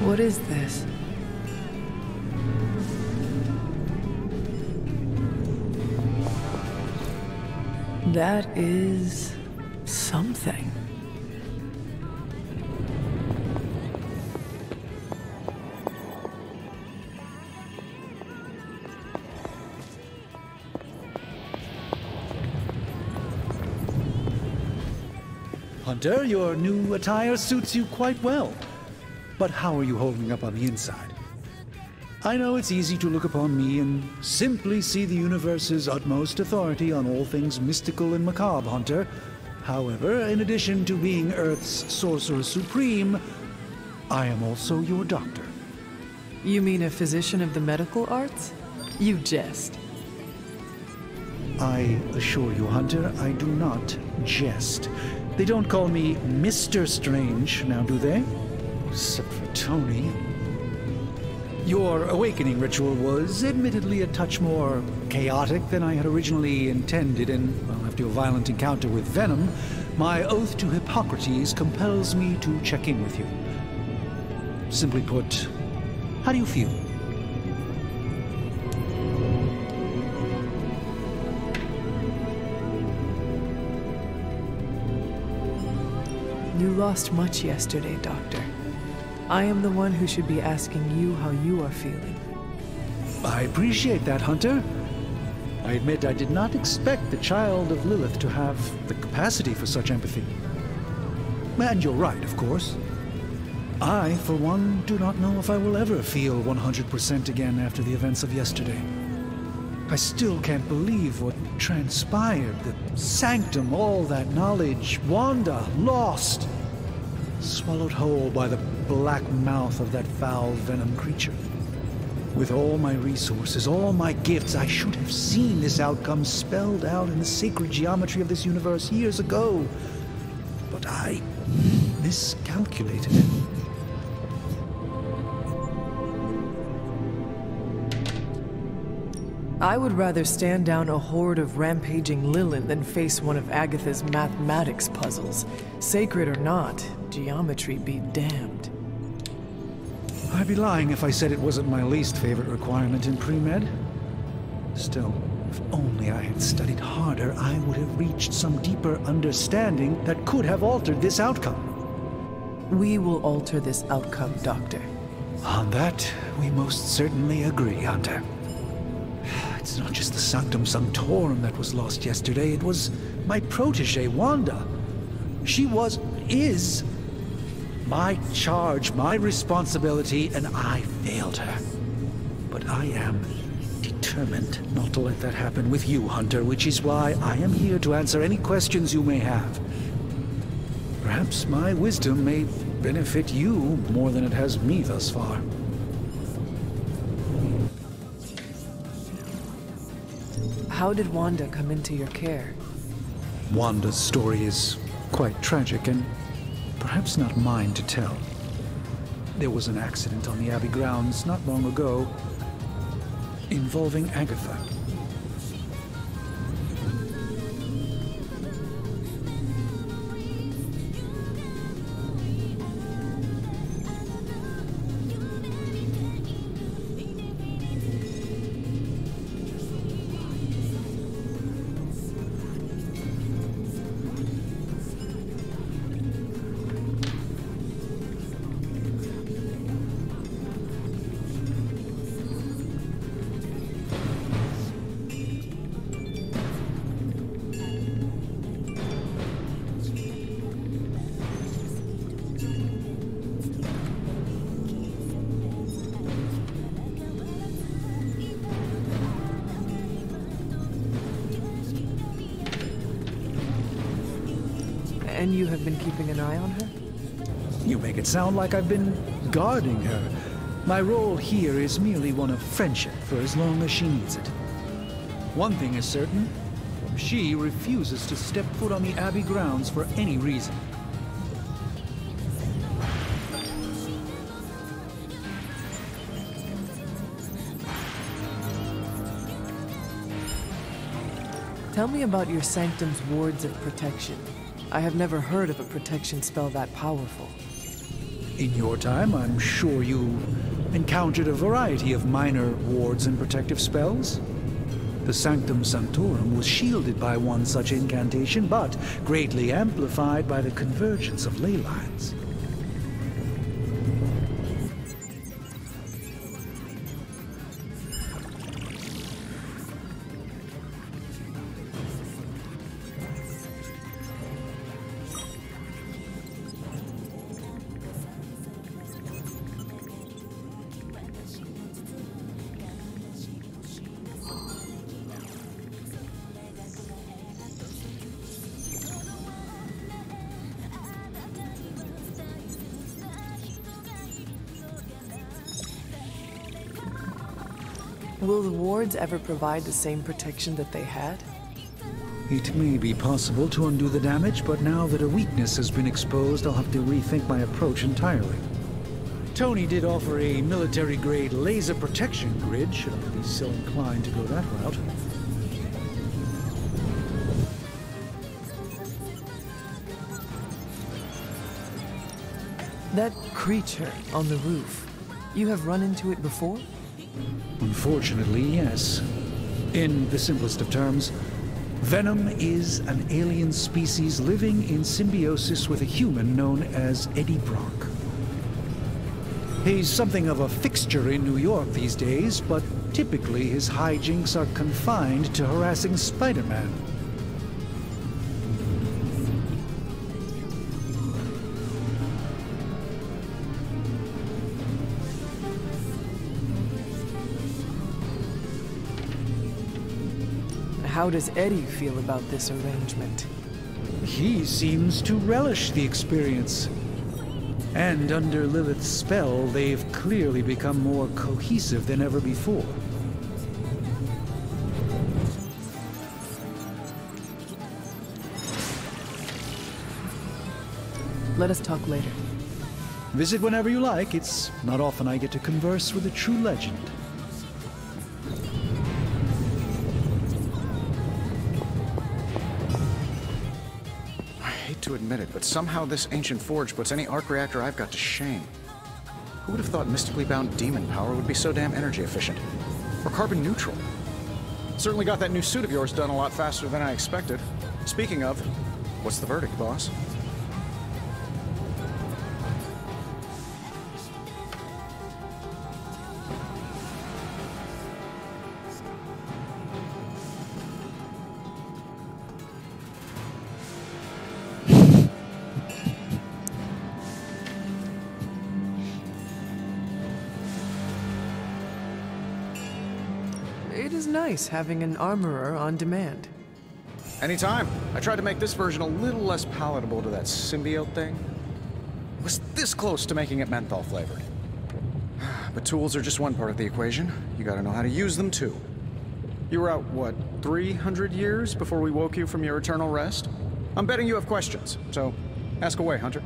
What is this? That is something. Hunter, your new attire suits you quite well. But how are you holding up on the inside? I know it's easy to look upon me and simply see the universe's utmost authority on all things mystical and macabre, Hunter. However, in addition to being Earth's Sorcerer Supreme, I am also your doctor. You mean a physician of the medical arts? You jest. I assure you, Hunter, I do not jest. They don't call me Mr. Strange, now do they? Except for Tony. Your awakening ritual was admittedly a touch more chaotic than I had originally intended, and well, after your violent encounter with Venom, my oath to Hippocrates compels me to check in with you. Simply put, how do you feel? You lost much yesterday, Doctor. I am the one who should be asking you how you are feeling. I appreciate that, Hunter. I admit I did not expect the child of Lilith to have the capacity for such empathy. And you're right, of course. I, for one, do not know if I will ever feel 100% again after the events of yesterday. I still can't believe what transpired. The Sanctum, all that knowledge, Wanda, lost. Swallowed whole by the black mouth of that foul venom creature. With all my resources, all my gifts, I should have seen this outcome spelled out in the sacred geometry of this universe years ago. But I miscalculated. I would rather stand down a horde of rampaging Lilith than face one of Agatha's mathematics puzzles. Sacred or not, geometry be damned. I'd be lying if I said it wasn't my least favorite requirement in pre-med. Still, if only I had studied harder, I would have reached some deeper understanding that could have altered this outcome. We will alter this outcome, Doctor. On that, we most certainly agree, Hunter. It's not just the Sanctum Sanctorum that was lost yesterday, it was my protege, Wanda. She is my charge, my responsibility, and I failed her. But I am determined not to let that happen with you, Hunter, which is why I am here to answer any questions you may have. Perhaps my wisdom may benefit you more than it has me thus far. How did Wanda come into your care? Wanda's story is quite tragic and perhaps not mine to tell. There was an accident on the Abbey grounds not long ago involving Agatha. And you have been keeping an eye on her? You make it sound like I've been guarding her. My role here is merely one of friendship for as long as she needs it. One thing is certain, she refuses to step foot on the Abbey grounds for any reason. Tell me about your Sanctum's wards of protection. I have never heard of a protection spell that powerful. In your time, I'm sure you encountered a variety of minor wards and protective spells. The Sanctum Sanctorum was shielded by one such incantation, but greatly amplified by the convergence of ley lines. Will the wards ever provide the same protection that they had? It may be possible to undo the damage, but now that a weakness has been exposed, I'll have to rethink my approach entirely. Tony did offer a military-grade laser protection grid, should I be so inclined to go that route. That creature on the roof, you have run into it before? Unfortunately, yes. In the simplest of terms, Venom is an alien species living in symbiosis with a human known as Eddie Brock. He's something of a fixture in New York these days, but typically his hijinks are confined to harassing Spider-Man. How does Eddie feel about this arrangement? He seems to relish the experience. And under Lilith's spell, they've clearly become more cohesive than ever before. Let us talk later. Visit whenever you like. It's not often I get to converse with a true legend. To admit it, but somehow this ancient forge puts any arc reactor I've got to shame. Who would have thought mystically bound demon power would be so damn energy efficient? Or carbon neutral? Certainly got that new suit of yours done a lot faster than I expected. Speaking of, what's the verdict, boss? It is nice having an armorer on demand. Anytime. I tried to make this version a little less palatable to that symbiote thing. It was this close to making it menthol flavored. But tools are just one part of the equation. You gotta know how to use them too. You were out, what, 300 years before we woke you from your eternal rest? I'm betting you have questions, so ask away, Hunter.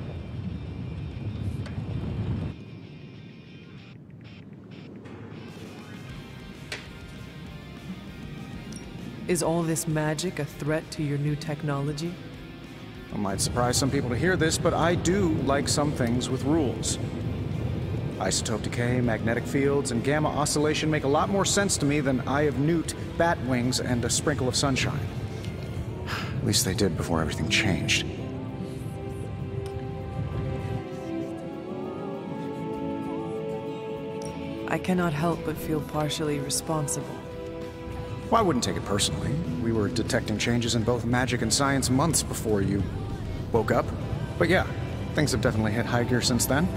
Is all this magic a threat to your new technology? It might surprise some people to hear this, but I do like some things with rules. Isotope decay, magnetic fields, and gamma oscillation make a lot more sense to me than Eye of Newt, bat wings, and a sprinkle of sunshine. At least they did before everything changed. I cannot help but feel partially responsible. Well, I wouldn't take it personally. We were detecting changes in both magic and science months before you woke up. But yeah, things have definitely hit high gear since then.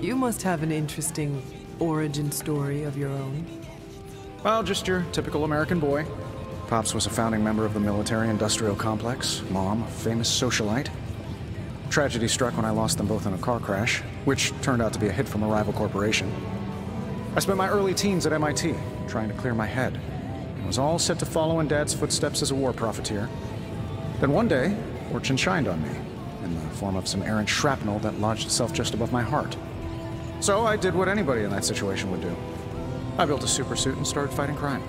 You must have an interesting origin story of your own. Well, just your typical American boy. Pops was a founding member of the military-industrial complex. Mom, a famous socialite. Tragedy struck when I lost them both in a car crash, which turned out to be a hit from a rival corporation. I spent my early teens at MIT, trying to clear my head. I was all set to follow in Dad's footsteps as a war profiteer. Then one day, fortune shined on me, in the form of some errant shrapnel that lodged itself just above my heart. So I did what anybody in that situation would do. I built a super suit and started fighting crime.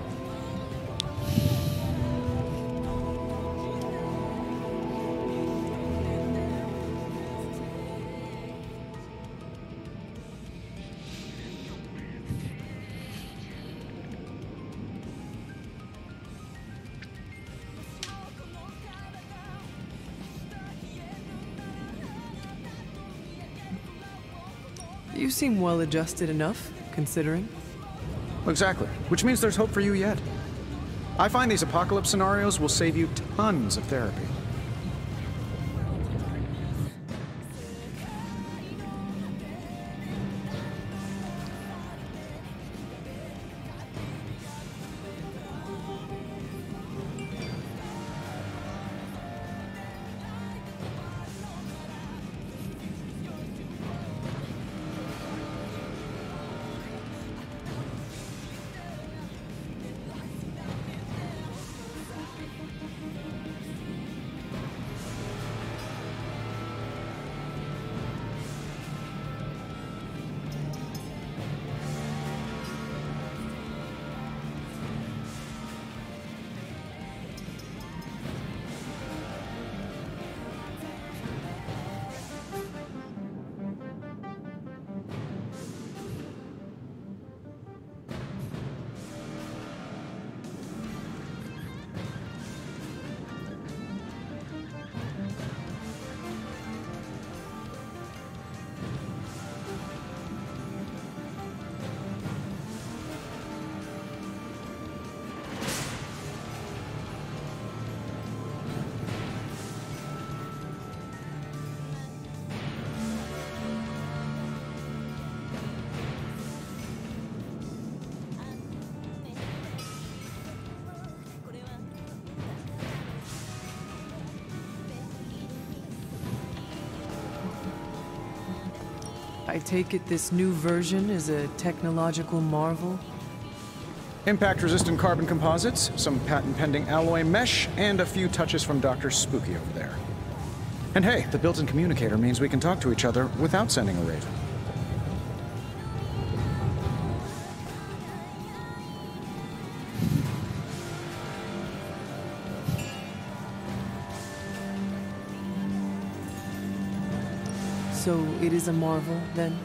You seem well adjusted enough, considering. Exactly, which means there's hope for you yet. I find these apocalypse scenarios will save you tons of therapy. I take it this new version is a technological marvel? Impact-resistant carbon composites, some patent-pending alloy mesh, and a few touches from Dr. Spooky over there. And hey, the built-in communicator means we can talk to each other without sending a raven. So it is a marvel, then?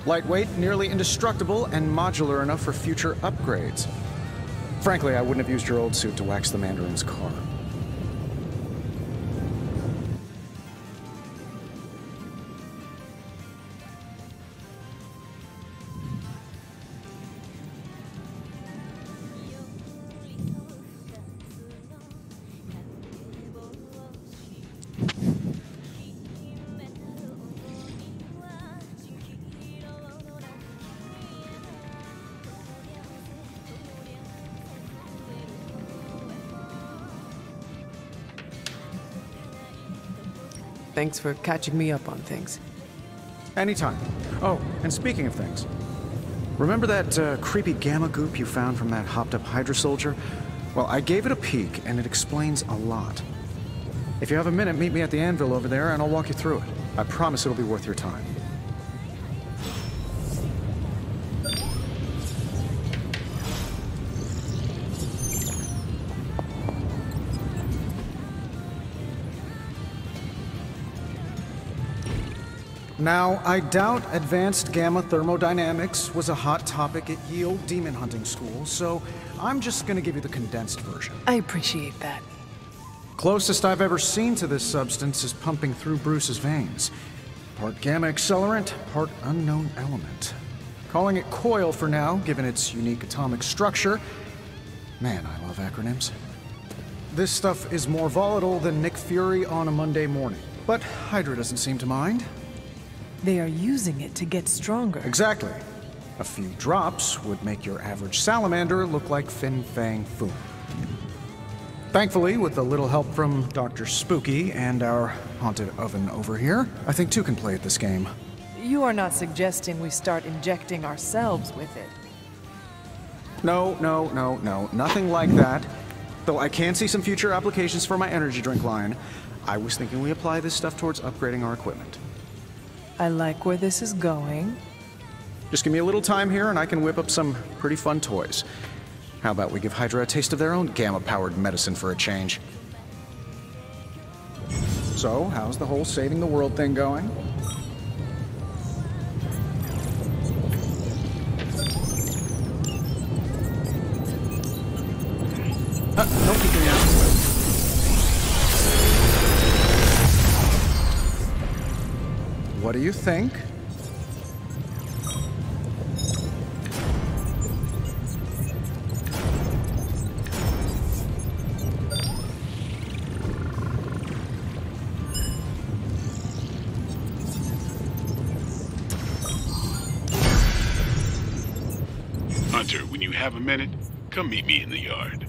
Lightweight, nearly indestructible, and modular enough for future upgrades. Frankly, I wouldn't have used your old suit to wax the Mandarin's car. Thanks for catching me up on things. Anytime. Oh, and speaking of things, remember that creepy gamma goop you found from that hopped-up Hydra soldier? Well, I gave it a peek, and it explains a lot. If you have a minute, meet me at the anvil over there, and I'll walk you through it. I promise it'll be worth your time. Now, I doubt advanced gamma thermodynamics was a hot topic at Yield Demon Hunting School, so I'm just gonna give you the condensed version. I appreciate that. Closest I've ever seen to this substance is pumping through Bruce's veins. Part gamma accelerant, part unknown element. Calling it coil for now, given its unique atomic structure. Man, I love acronyms. This stuff is more volatile than Nick Fury on a Monday morning, but Hydra doesn't seem to mind. They are using it to get stronger. Exactly. A few drops would make your average salamander look like Fin Fang Foom. Thankfully, with a little help from Dr. Spooky and our haunted oven over here, I think two can play at this game. You are not suggesting we start injecting ourselves with it? No, nothing like that. Though I can see some future applications for my energy drink line. I was thinking we apply this stuff towards upgrading our equipment. I like where this is going. Just give me a little time here and I can whip up some pretty fun toys. How about we give Hydra a taste of their own gamma-powered medicine for a change? So, how's the whole saving the world thing going? Don't keep me out. What do you think? Hunter, when you have a minute, come meet me in the yard.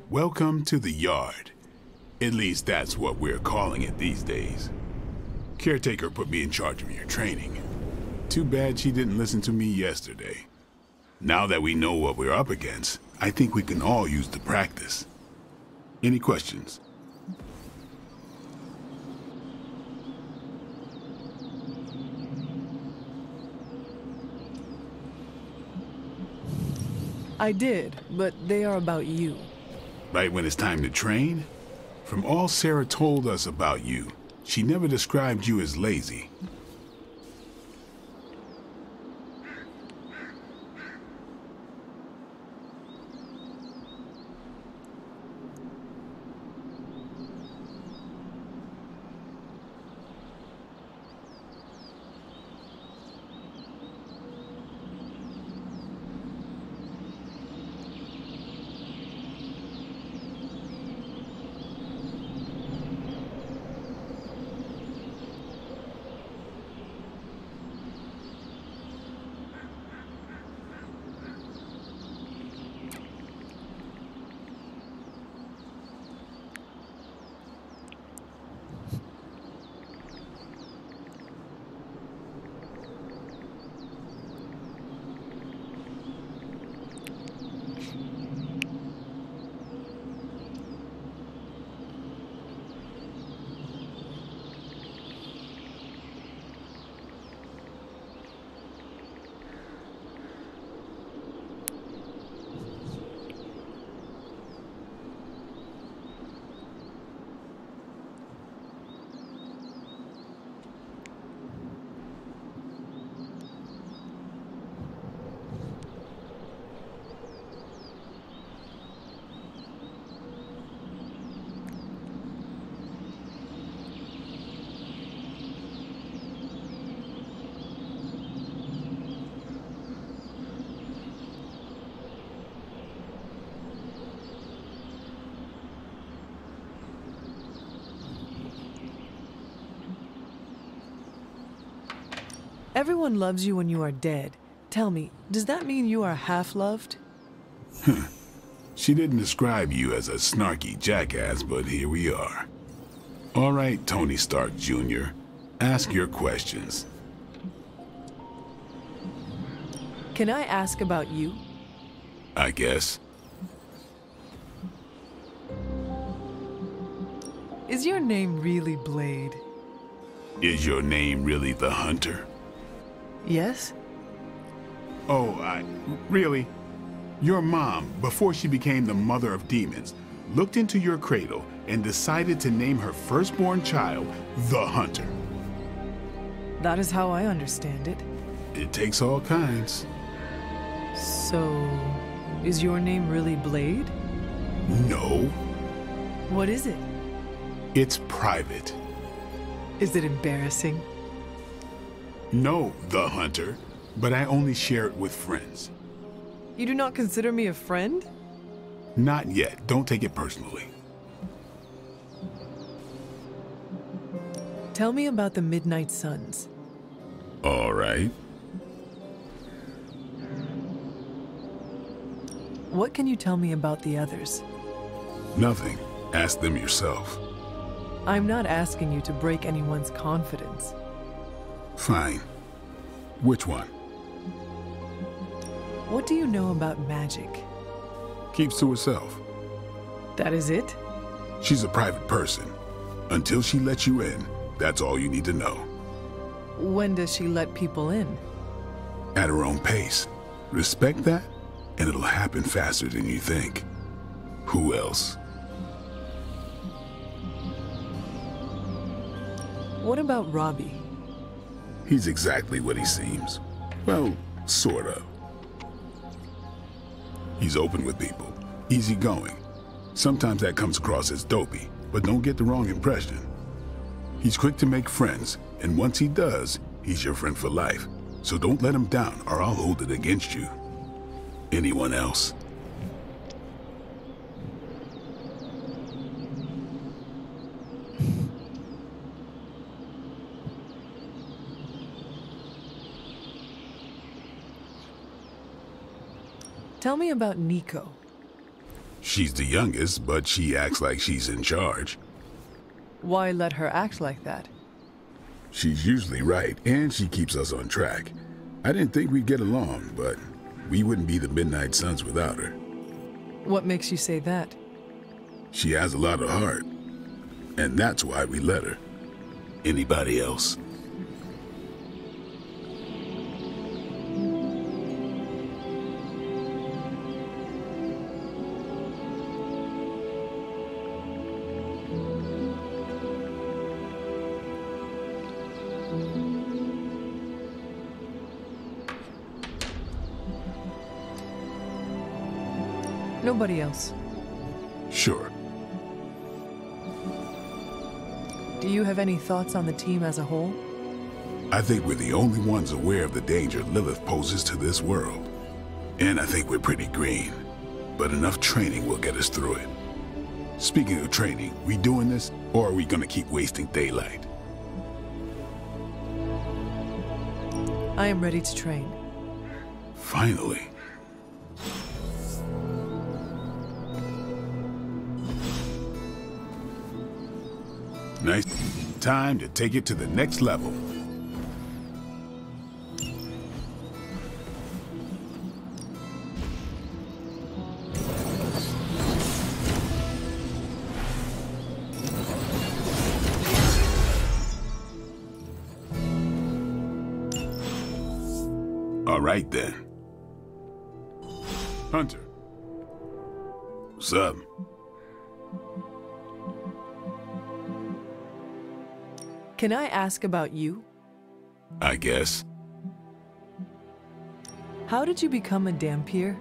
Welcome to the yard. At least that's what we're calling it these days. Caretaker put me in charge of your training. Too bad she didn't listen to me yesterday. Now that we know what we're up against, I think we can all use the practice. Any questions? I did, but they are about you. Right when it's time to train? From all Sarah told us about you, she never described you as lazy. Everyone loves you when you are dead. Tell me, does that mean you are half-loved? She didn't describe you as a snarky jackass, but here we are. All right, Tony Stark Jr., ask your questions. Can I ask about you? I guess. Is your name really Blade? Is your name really the Hunter? Yes? Oh, really? Your mom, before she became the mother of demons, looked into your cradle and decided to name her firstborn child the Hunter. That is how I understand it. It takes all kinds. So, is your name really Blade? No. What is it? It's private. Is it embarrassing? No, the Hunter, but I only share it with friends. You do not consider me a friend? Not yet. Don't take it personally. Tell me about the Midnight Suns. All right. What can you tell me about the others? Nothing. Ask them yourself. I'm not asking you to break anyone's confidence. Fine. Which one? What do you know about magic? Keeps to herself. That is it? She's a private person. Until she lets you in, that's all you need to know. When does she let people in? At her own pace. Respect that, and it'll happen faster than you think. Who else? What about Robbie? He's exactly what he seems. Well, sort of. He's open with people, easygoing. Sometimes that comes across as dopey, but don't get the wrong impression. He's quick to make friends, and once he does, he's your friend for life. So don't let him down, or I'll hold it against you. Anyone else? Tell me about Nico. She's the youngest, but she acts like she's in charge. Why let her act like that? She's usually right, and she keeps us on track. I didn't think we'd get along, but we wouldn't be the Midnight Suns without her. What makes you say that? She has a lot of heart, and that's why we let her. Anybody else? Nobody else. Sure. Do you have any thoughts on the team as a whole? I think we're the only ones aware of the danger Lilith poses to this world. And I think we're pretty green. But enough training will get us through it. Speaking of training, we doing this, or are we gonna keep wasting daylight? I am ready to train. Finally. Nice. Time to take it to the next level. All right then. Hunter. What's up? Can I ask about you? I guess. How did you become a Dhampir?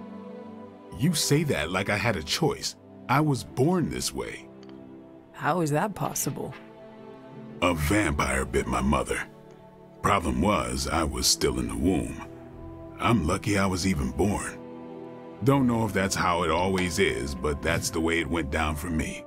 You say that like I had a choice. I was born this way. How is that possible? A vampire bit my mother. Problem was, I was still in the womb. I'm lucky I was even born. Don't know if that's how it always is, but that's the way it went down for me.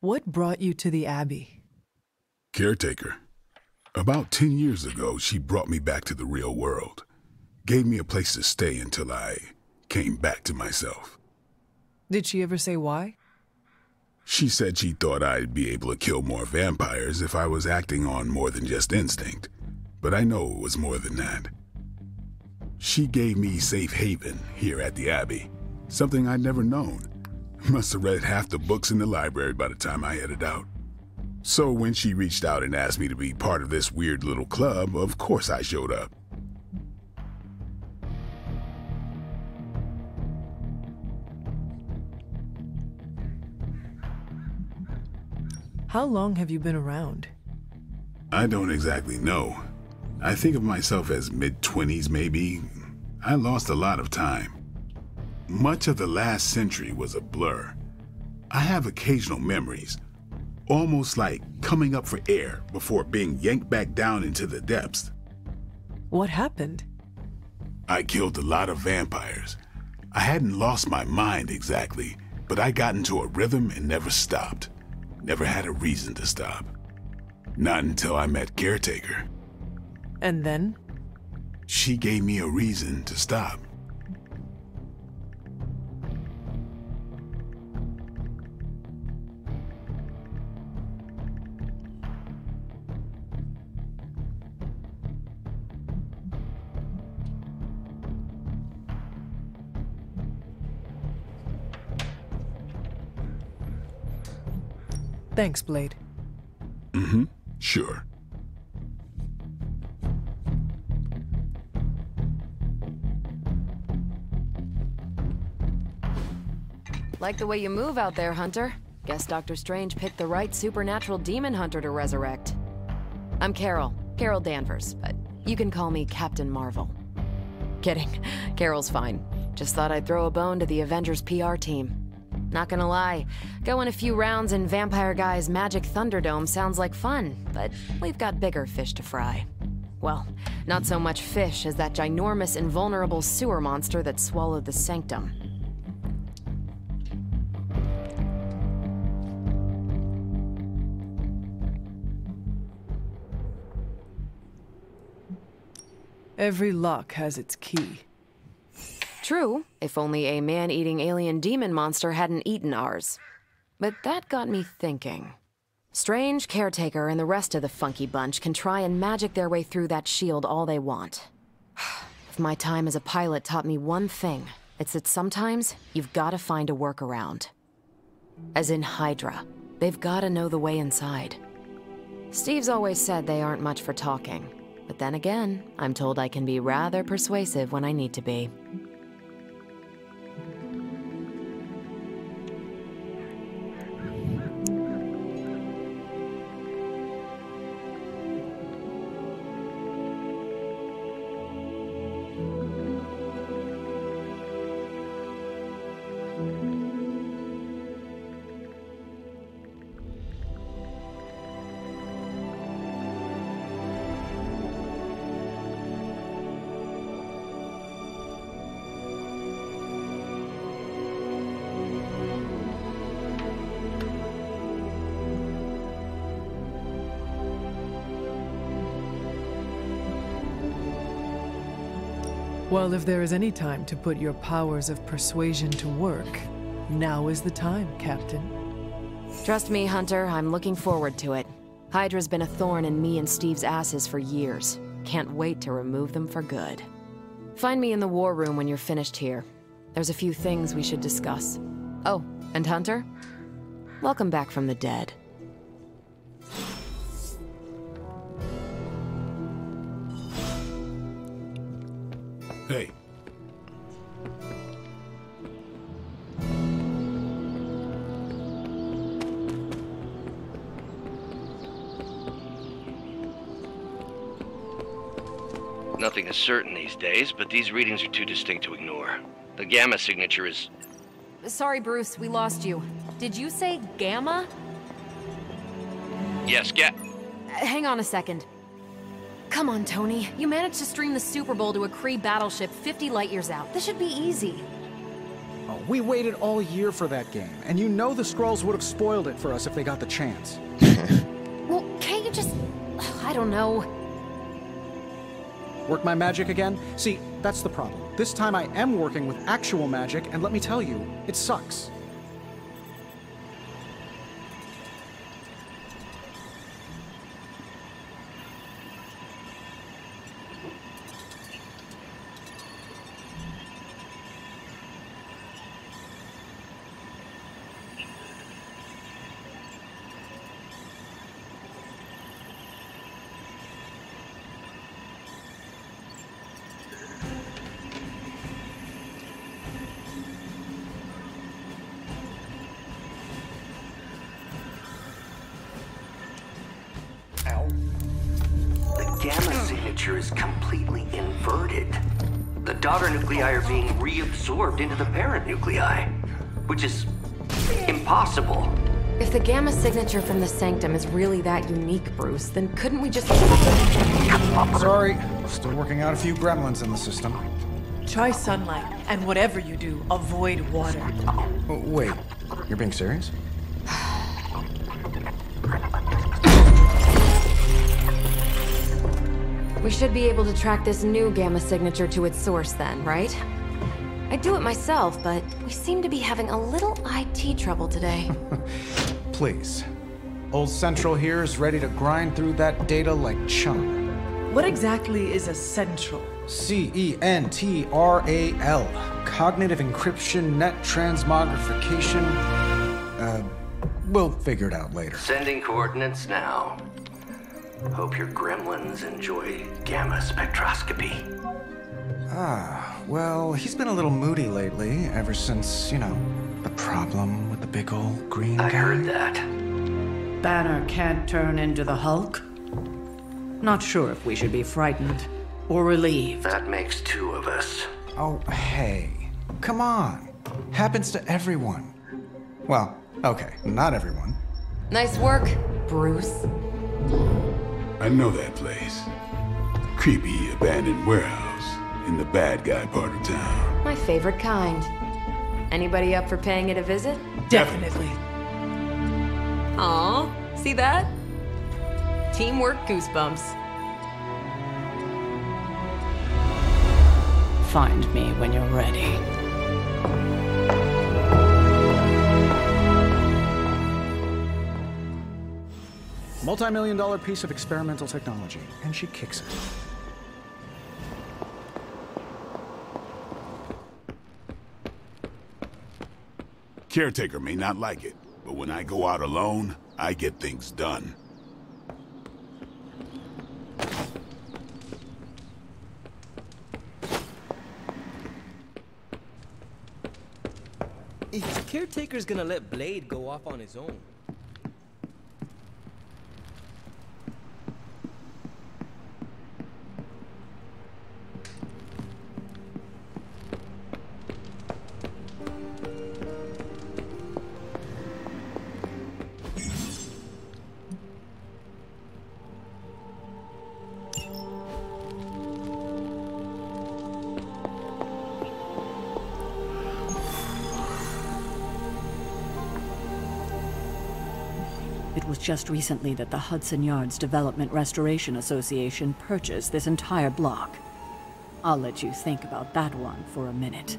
What brought you to the Abbey? Caretaker. About 10 years ago, she brought me back to the real world. Gave me a place to stay until I came back to myself. Did she ever say why? She said she thought I'd be able to kill more vampires if I was acting on more than just instinct. But I know it was more than that. She gave me safe haven here at the Abbey. Something I'd never known. Must have read half the books in the library by the time I headed out. So when she reached out and asked me to be part of this weird little club, of course I showed up. How long have you been around? I don't exactly know. I think of myself as mid-20s maybe. I lost a lot of time. Much of the last century was a blur. I have occasional memories, almost like coming up for air before being yanked back down into the depths. What happened? I killed a lot of vampires. I hadn't lost my mind exactly, but I got into a rhythm and never stopped. Never had a reason to stop. Not until I met Caretaker. And then? She gave me a reason to stop. Thanks, Blade. Mm-hmm. Sure. Like the way you move out there, Hunter. Guess Dr. Strange picked the right supernatural demon hunter to resurrect. I'm Carol Danvers, but you can call me Captain Marvel. Kidding, Carol's fine. Just thought I'd throw a bone to the Avengers PR team. Not gonna lie, going a few rounds in Vampire Guy's Magic Thunderdome sounds like fun, but we've got bigger fish to fry. Well, not so much fish as that ginormous invulnerable sewer monster that swallowed the Sanctum. Every lock has its key. True, if only a man-eating alien demon monster hadn't eaten ours. But that got me thinking. Strange, Caretaker, and the rest of the funky bunch can try and magic their way through that shield all they want. If my time as a pilot taught me one thing, it's that sometimes you've got to find a workaround. As in Hydra, they've got to know the way inside. Steve's always said they aren't much for talking. But then again, I'm told I can be rather persuasive when I need to be. Well, if there is any time to put your powers of persuasion to work, now is the time, Captain. Trust me, Hunter, I'm looking forward to it. Hydra's been a thorn in me and Steve's asses for years. Can't wait to remove them for good. Find me in the war room when you're finished here. There's a few things we should discuss. Oh, and Hunter? Welcome back from the dead. Hey. Nothing is certain these days, but these readings are too distinct to ignore. The Gamma signature is... Sorry, Bruce, we lost you. Did you say Gamma? Yes, Hang on a second. Come on, Tony. You managed to stream the Super Bowl to a Kree battleship 50 light-years out. This should be easy. Oh, We waited all year for that game, and you know the Skrulls would have spoiled it for us if they got the chance. Well, can't you just... I don't know. Work my magic again? See, that's the problem. This time I am working with actual magic, and let me tell you, it sucks. Is completely inverted. The daughter nuclei are being reabsorbed into the parent nuclei, which is impossible. If the gamma signature from the Sanctum is really that unique, Bruce, then couldn't we just... Sorry, still working out a few gremlins in the system. Try sunlight, and whatever you do, avoid water. Oh, wait, you're being serious? We should be able to track this new gamma signature to its source then, right? I'd do it myself, but we seem to be having a little IT trouble today. Please. Old Central here is ready to grind through that data like chum. What exactly is a Central? CENTRAL. Cognitive Encryption Net Transmogrification. We'll figure it out later. Sending coordinates now. Hope your gremlins enjoy gamma spectroscopy. Well, he's been a little moody lately, ever since, you know, the problem with the big old green guy. I heard that. Banner can't turn into the Hulk? Not sure if we should be frightened or relieved. That makes two of us. Oh, hey. Come on. Happens to everyone. Well, okay, not everyone. Nice work, Bruce. I know that place. Creepy, abandoned warehouse in the bad guy part of town. My favorite kind. Anybody up for paying it a visit? Definitely. Aw, see that? Teamwork goosebumps. Find me when you're ready. Multi-million-dollar piece of experimental technology, and she kicks it. Caretaker may not like it, but when I go out alone, I get things done. If Caretaker's gonna let Blade go off on his own. It was just recently that the Hudson Yards Development Restoration Association purchased this entire block. I'll let you think about that one for a minute.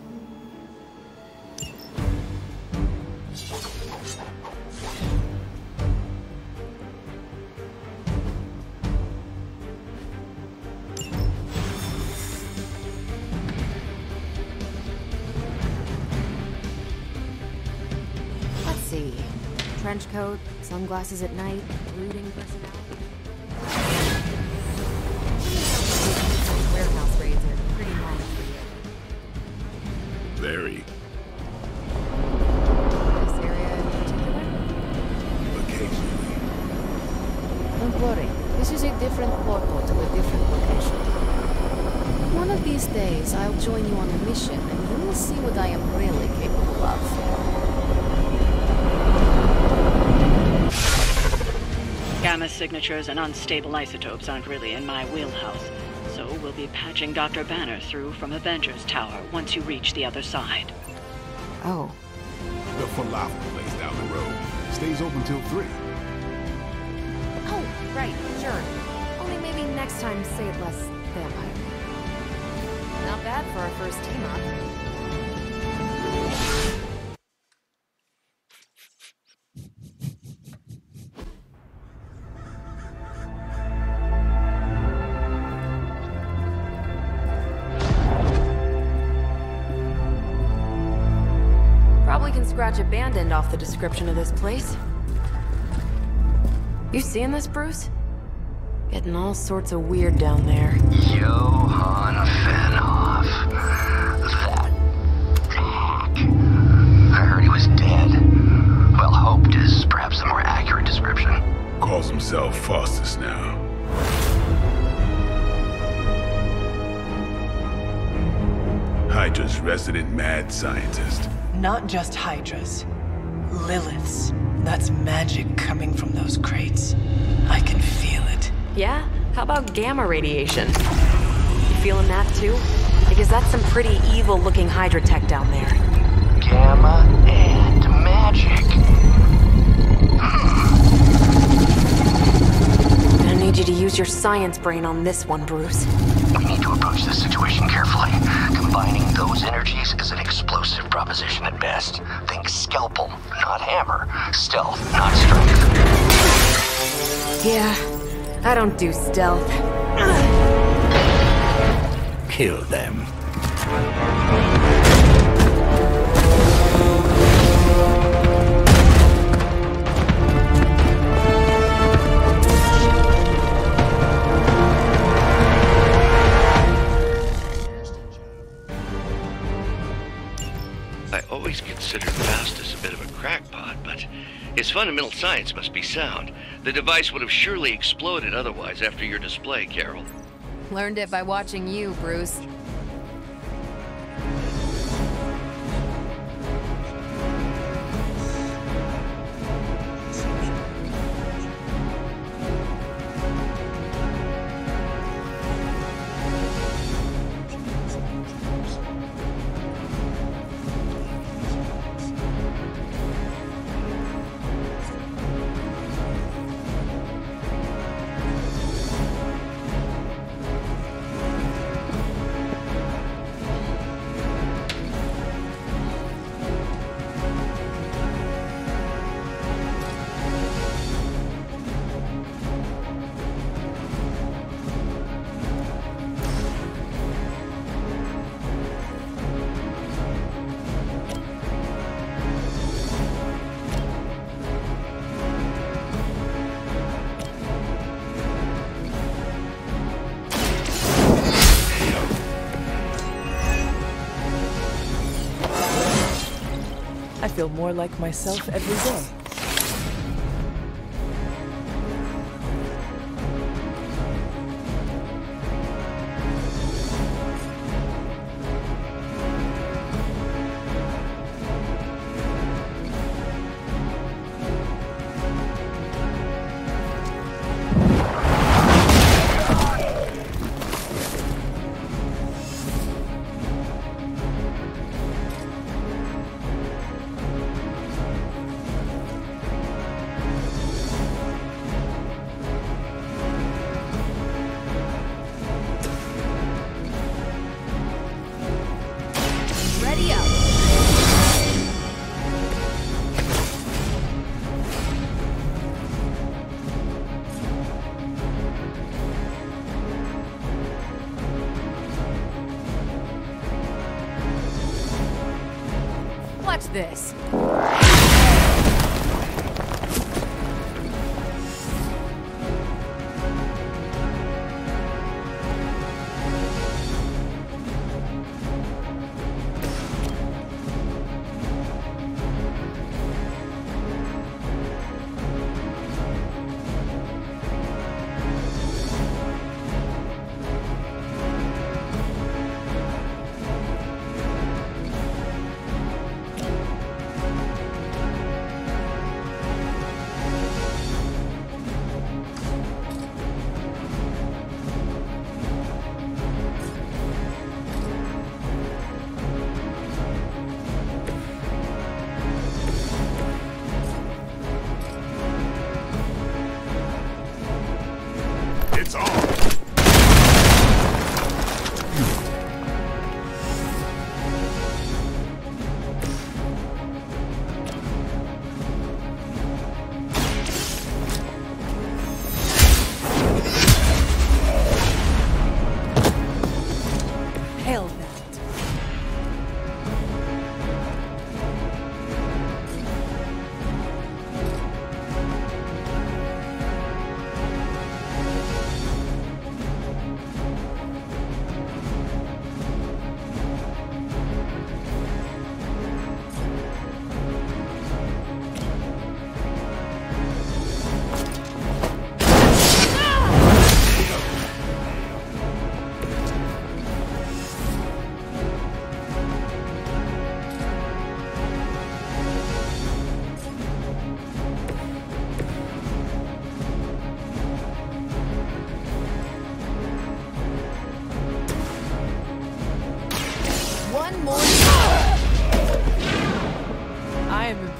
Let's see. Trench coat, sunglasses at night, brooding personality. Warehouse raids are pretty nice for you. Very. This area in particular? Occasionally. Don't worry. This is a different portal to a different location. One of these days, I'll join you on a mission, and you will see what I am really capable of. Gamma signatures and unstable isotopes aren't really in my wheelhouse, so we'll be patching Dr. Banner through from Avengers Tower once you reach the other side. Oh. The falafel place down the road. Stays open till 3. Oh, right, sure. Only maybe next time say it less vampire. Not bad for our first team-up. Probably can scratch abandoned off the description of this place. You seeing this, Bruce? Getting all sorts of weird down there. Johann Fenhoff. That hack. I heard he was dead. Well, hoped is perhaps the more accurate description. Calls himself Faustus now. Hydra's resident mad scientist. Not just Hydra's. Lilith's. That's magic coming from those crates. I can feel it. Yeah? How about gamma radiation? You feeling that too? Because that's some pretty evil-looking Hydra tech down there. Gamma and magic. I need you to use your science brain on this one, Bruce. We need to approach this situation carefully. Combining those energies is an explosive proposition at best. Think scalpel, not hammer. Stealth, not strength. Yeah, I don't do stealth. Kill them. I always considered Faustus a bit of a crackpot, but his fundamental science must be sound. The device would have surely exploded otherwise after your display, Carol. Learned it by watching you, Bruce. I feel more like myself every day. Watch this.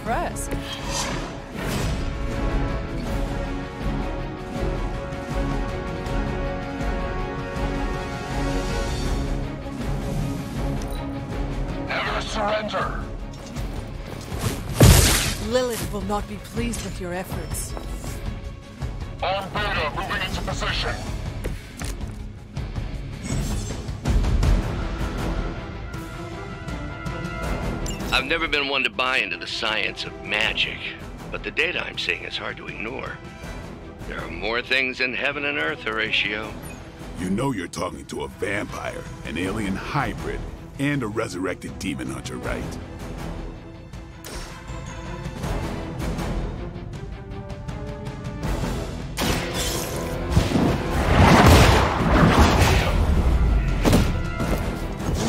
impressed. Never surrender! Lilith will not be pleased with your efforts. On Beta, moving into position. I've never been one to buy into the science of magic, but the data I'm seeing is hard to ignore. There are more things in heaven and earth, Horatio. You know you're talking to a vampire, an alien hybrid, and a resurrected demon hunter, right?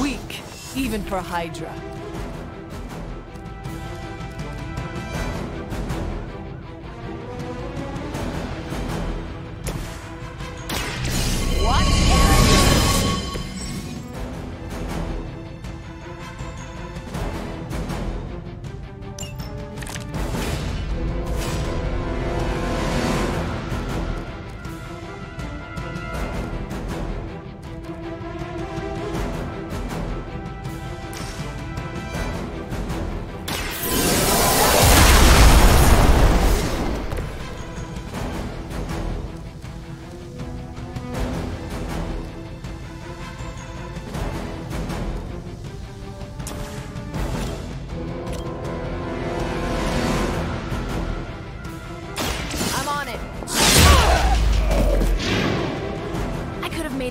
Weak, even for Hydra.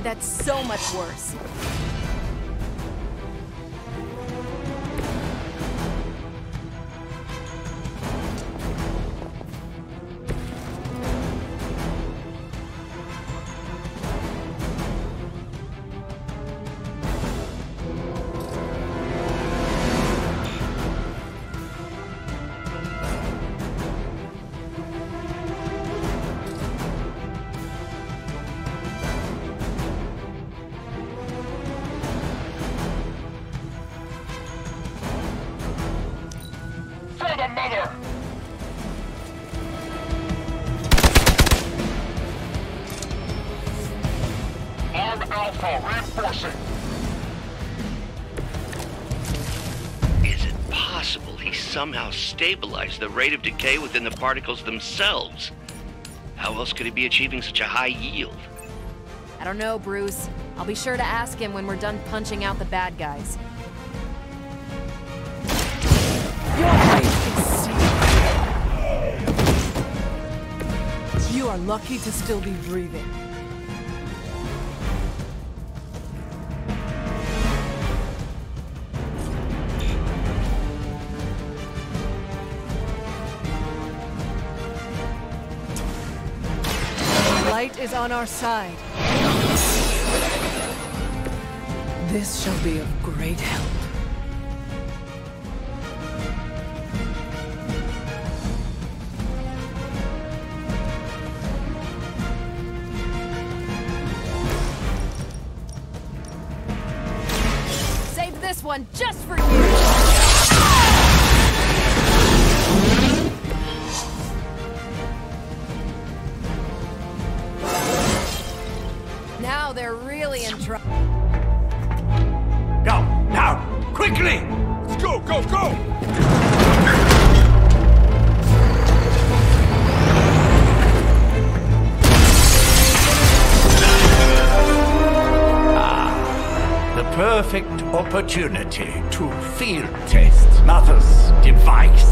That's so much worse. Is it possible he somehow stabilized the rate of decay within the particles themselves? How else could he be achieving such a high yield? I don't know, Bruce. I'll be sure to ask him when we're done punching out the bad guys. Your fate is sealed. You are lucky to still be breathing. Light is on our side. This shall be of great help. Save this one just for you! Now they're really in trouble. Go, now, quickly! Let's go, go, go! The perfect opportunity to field test Mother's device.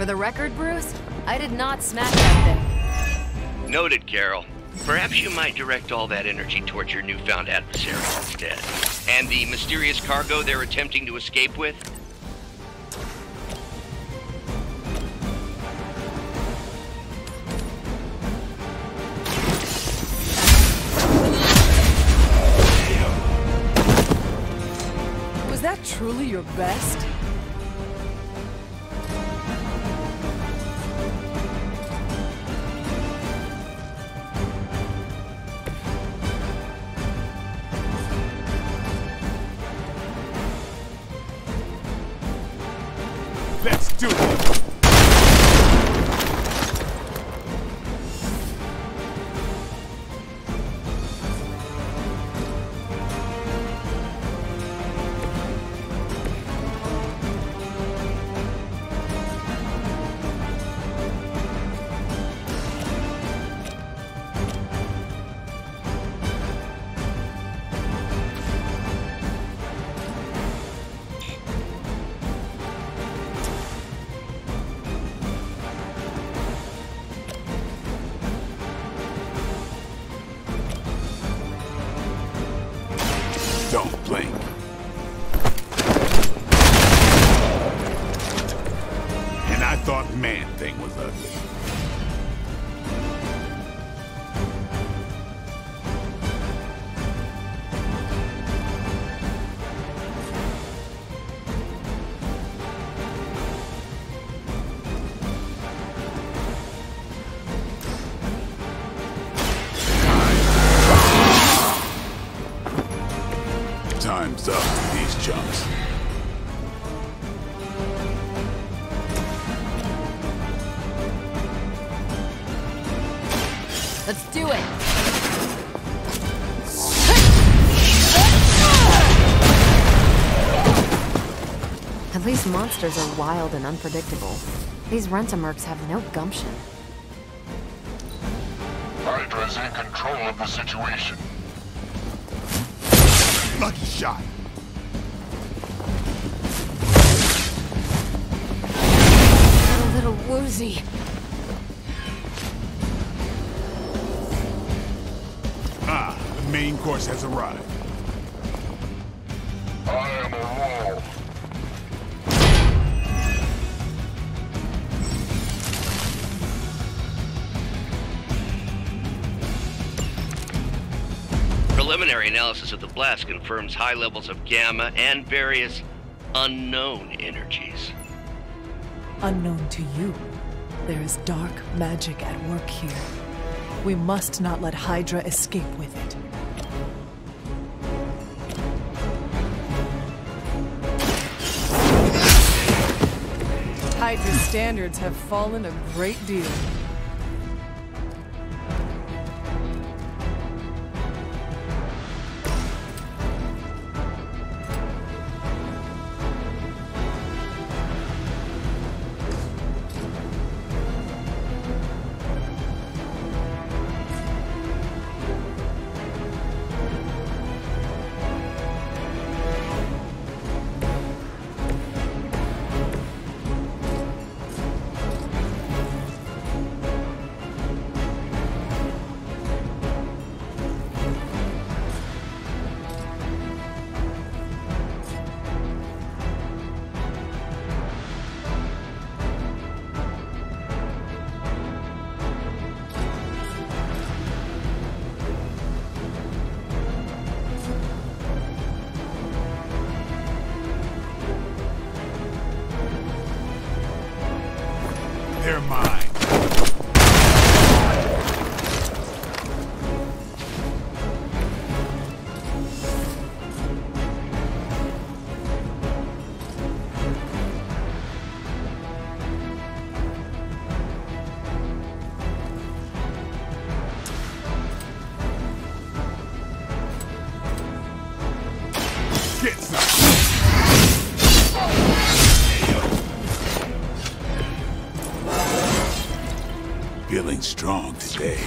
For the record, Bruce, I did not smash that thing. Noted, Carol. Perhaps you might direct all that energy towards your newfound adversaries instead. And the mysterious cargo they're attempting to escape with? Was that truly your best? Let's do it! Don't blink. And I thought Man-Thing was ugly. Time's up with these chumps. Let's do it! At least monsters are wild and unpredictable. These Rent-A-Mercs have no gumption. Hydra's in control of the situation. Lucky shot. I'm a little woozy. Ah, the main course has arrived. I am a wall. Preliminary analysis of the blast confirms high levels of gamma and various unknown energies. Unknown to you, there is dark magic at work here. We must not let Hydra escape with it. Hydra's standards have fallen a great deal. They're mine. Get some. Feeling strong today.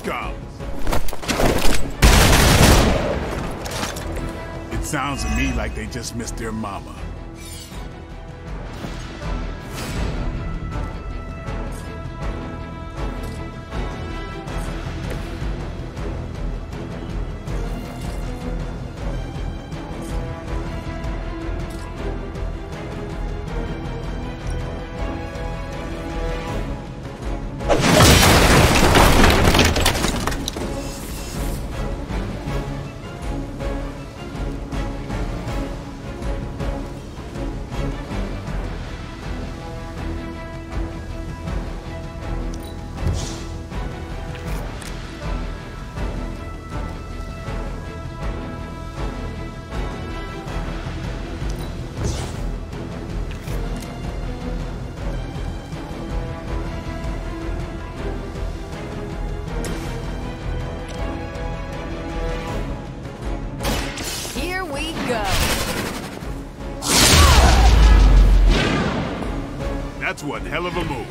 come. It sounds to me like they just missed their mama. That's one hell of a move.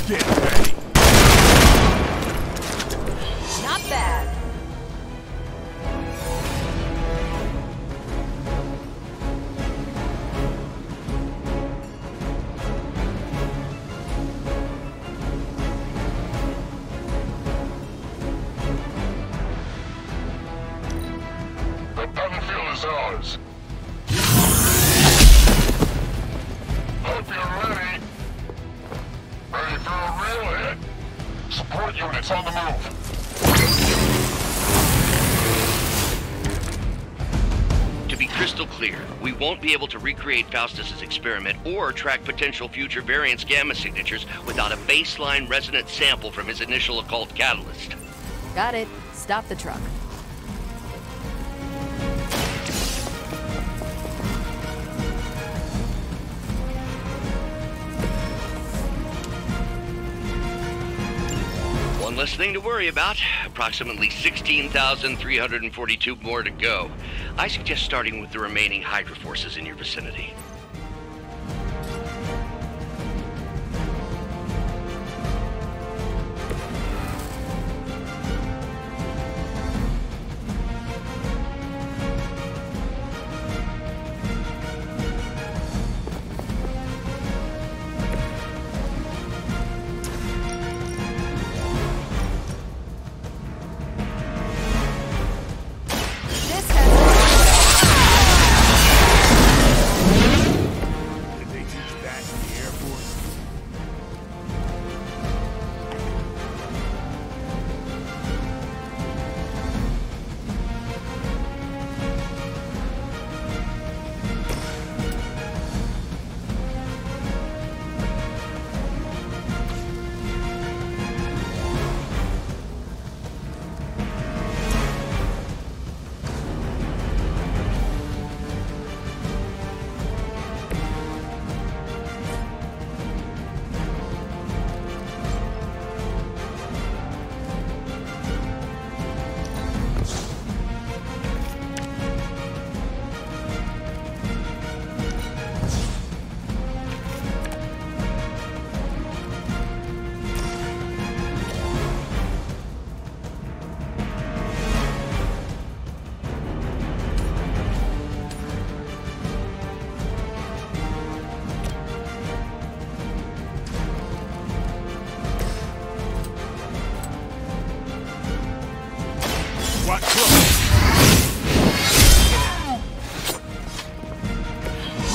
Get ready. Not bad. The battlefield is ours. Hope you're ready. Ready for a real hit. Support units on the move. To be crystal clear, we won't be able to recreate Faustus's experiment or track potential future variance gamma signatures without a baseline resonant sample from his initial occult catalyst. Got it. Stop the truck. One less thing to worry about. Approximately 16,342 more to go. I suggest starting with the remaining Hydra forces in your vicinity.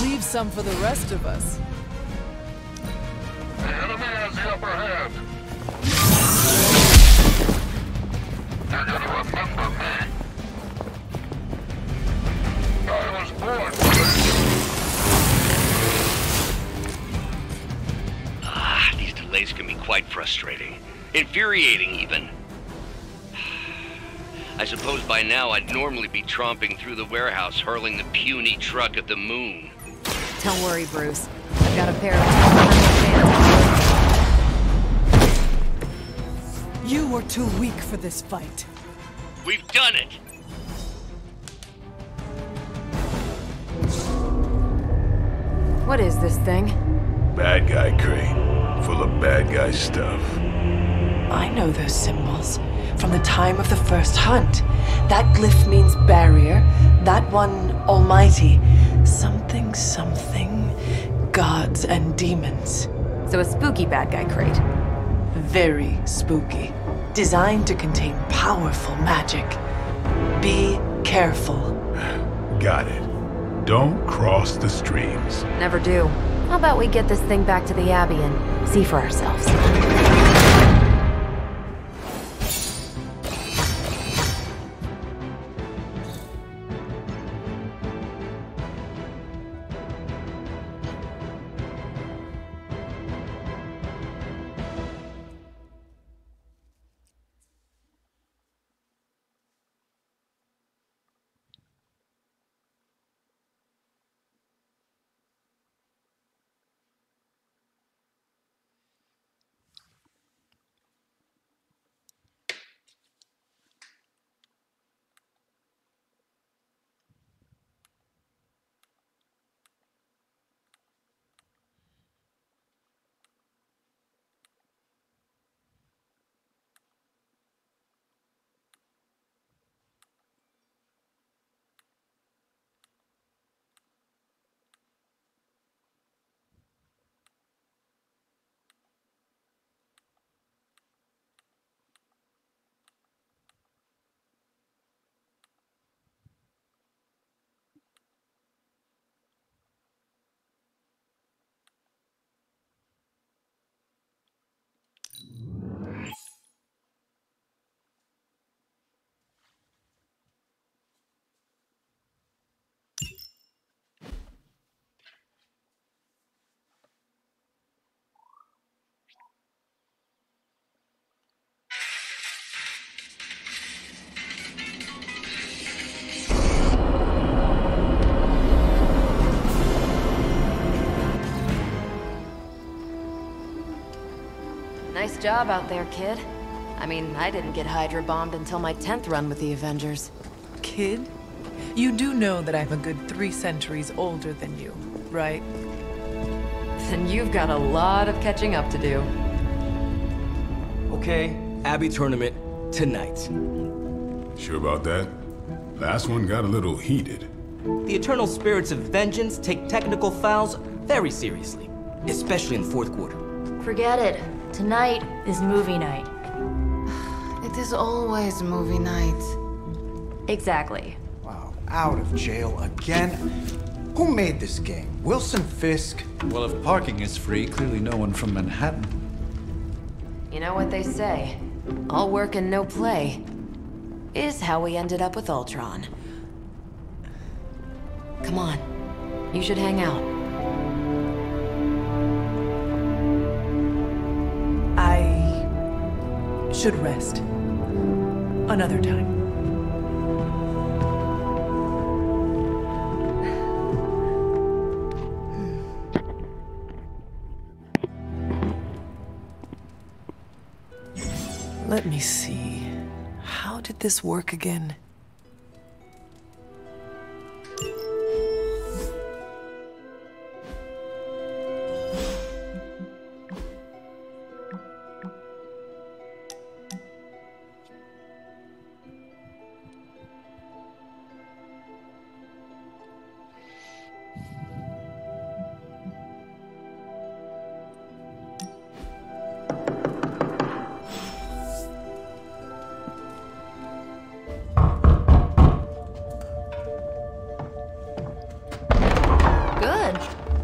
Leave some for the rest of us. The enemy has the upper hand. You're gonna remember me. I was born for this. These delays can be quite frustrating. Infuriating, even. I suppose by now I'd normally be tromping through the warehouse hurling the puny truck at the moon. Don't worry, Bruce. I've got a pair of 100 fans too weak for this fight. We've done it! What is this thing? Bad guy crate. Full of bad guy stuff. I know those symbols from the time of the first hunt. That glyph means barrier, that one almighty. Something, something, gods and demons. So a spooky bad guy crate. Very spooky. Designed to contain powerful magic. Be careful. Got it. Don't cross the streams. Never do. How about we get this thing back to the Abbey and see for ourselves? Nice job out there, kid. I mean, I didn't get Hydra bombed until my 10th run with the Avengers. Kid? You do know that I'm a good 3 centuries older than you, right? Then you've got a lot of catching up to do. Okay, Abbey tournament tonight. Sure about that? Last one got a little heated. The Eternal Spirits of Vengeance take technical fouls very seriously, especially in the 4th quarter. Forget it. Tonight is movie night. It is always movie night. Exactly. Wow, out of jail again? Who made this game? Wilson Fisk? Well, if parking is free, clearly no one from Manhattan. You know what they say? All work and no play is how we ended up with Ultron. Come on. You should hang out. I should rest. Another time. Let me see. How did this work again?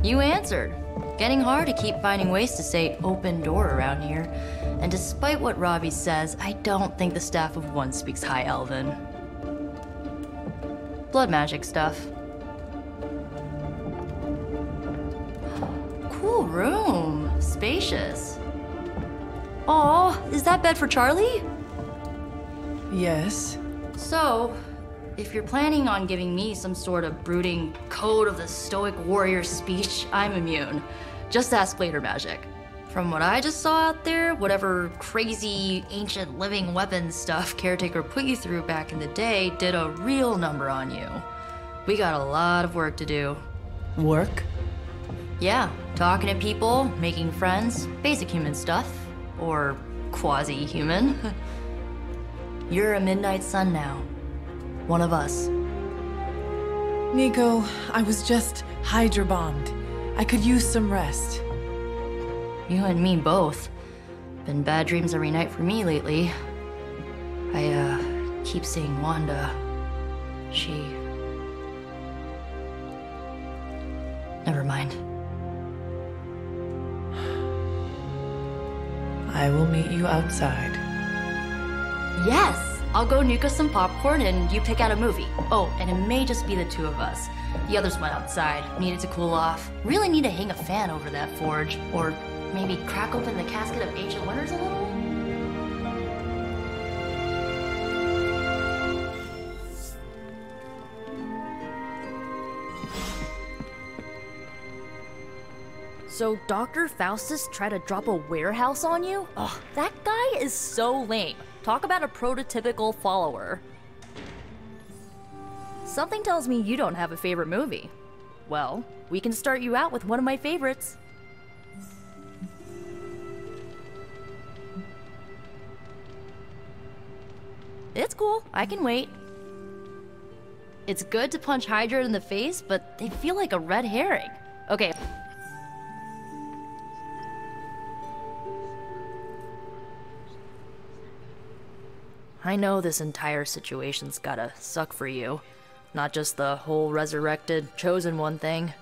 You answered. Getting hard to keep finding ways to say open door around here. And despite what Robbie says, I don't think the staff of One speaks High Elven. Blood magic stuff. Cool room. Spacious. Aw, is that bed for Charlie? Yes. So, if you're planning on giving me some sort of brooding code of the stoic warrior speech, I'm immune. Just ask later, Magic. From what I just saw out there, whatever crazy ancient living weapons stuff Caretaker put you through back in the day did a real number on you. We got a lot of work to do. Work? Yeah, talking to people, making friends, basic human stuff. Or quasi-human. You're a Midnight Sun now. One of us. Nico, I was just Hydra bombed. I could use some rest. You and me both. Been bad dreams every night for me lately. I, keep seeing Wanda. She... Never mind. I will meet you outside. Yes! I'll go nuke us some popcorn and you pick out a movie. Oh, and it may just be the two of us. The others went outside, needed to cool off. Really need to hang a fan over that forge. Or maybe crack open the casket of Ancient Wonders a little? So Dr. Faustus tried to drop a warehouse on you? Ugh, that guy is so lame. Talk about a prototypical follower. Something tells me you don't have a favorite movie. Well, we can start you out with one of my favorites. It's cool, I can wait. It's good to punch Hydra in the face, but they feel like a red herring. Okay. I know this entire situation's gotta suck for you. Not just the whole resurrected, chosen one thing.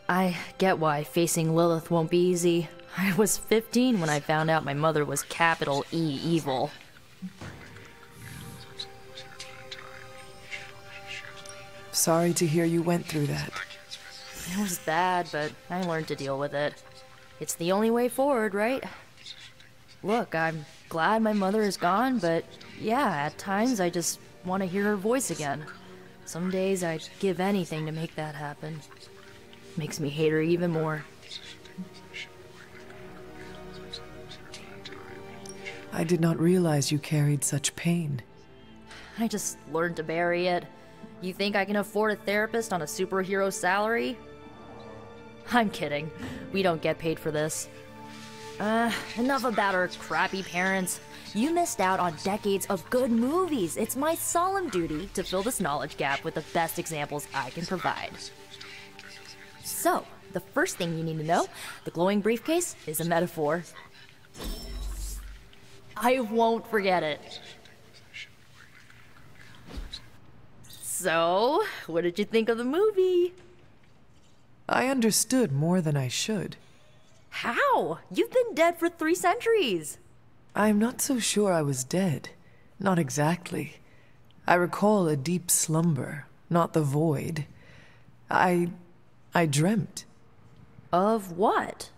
I get why facing Lilith won't be easy. I was 15 when I found out my mother was capital E evil. Sorry to hear you went through that. It was bad, but I learned to deal with it. It's the only way forward, right? Look, I'm glad my mother is gone, but yeah, at times I just want to hear her voice again. Some days I'd give anything to make that happen. Makes me hate her even more. I did not realize you carried such pain. I just learned to bury it. You think I can afford a therapist on a superhero salary? I'm kidding. We don't get paid for this. Enough about our crappy parents. You missed out on decades of good movies. It's my solemn duty to fill this knowledge gap with the best examples I can provide. So, the first thing you need to know, the glowing briefcase is a metaphor. I won't forget it. So, what did you think of the movie? I understood more than I should. How? You've been dead for 3 centuries. I'm not so sure I was dead. Not exactly. I recall a deep slumber, not the void. I dreamt. Of what?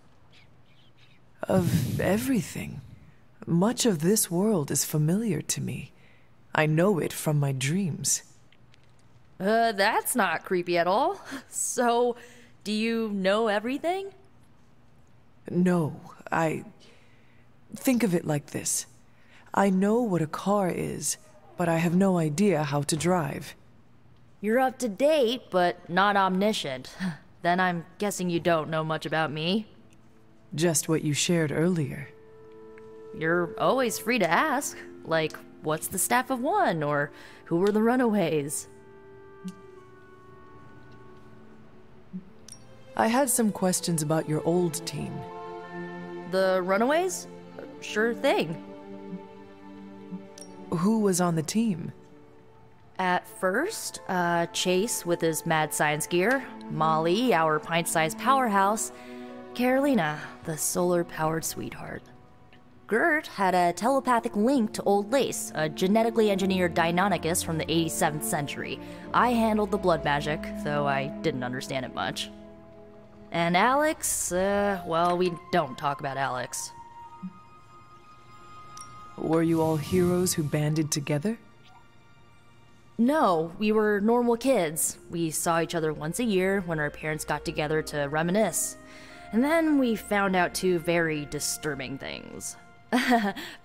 Of everything. Much of this world is familiar to me. I know it from my dreams. That's not creepy at all. So, do you know everything? No, Think of it like this. I know what a car is, but I have no idea how to drive. You're up to date, but not omniscient. Then I'm guessing you don't know much about me. Just what you shared earlier. You're always free to ask. Like, what's the Staff of One, or who were the Runaways? I had some questions about your old team. The Runaways? Sure thing. Who was on the team? At first, Chase with his mad science gear, Molly, our pint-sized powerhouse, Carolina, the solar-powered sweetheart. Gert had a telepathic link to Old Lace, a genetically engineered Deinonychus from the 87th century. I handled the blood magic, though I didn't understand it much. And Alex, well, we don't talk about Alex. Were you all heroes who banded together? No, we were normal kids. We saw each other once a year when our parents got together to reminisce. And then we found out two very disturbing things.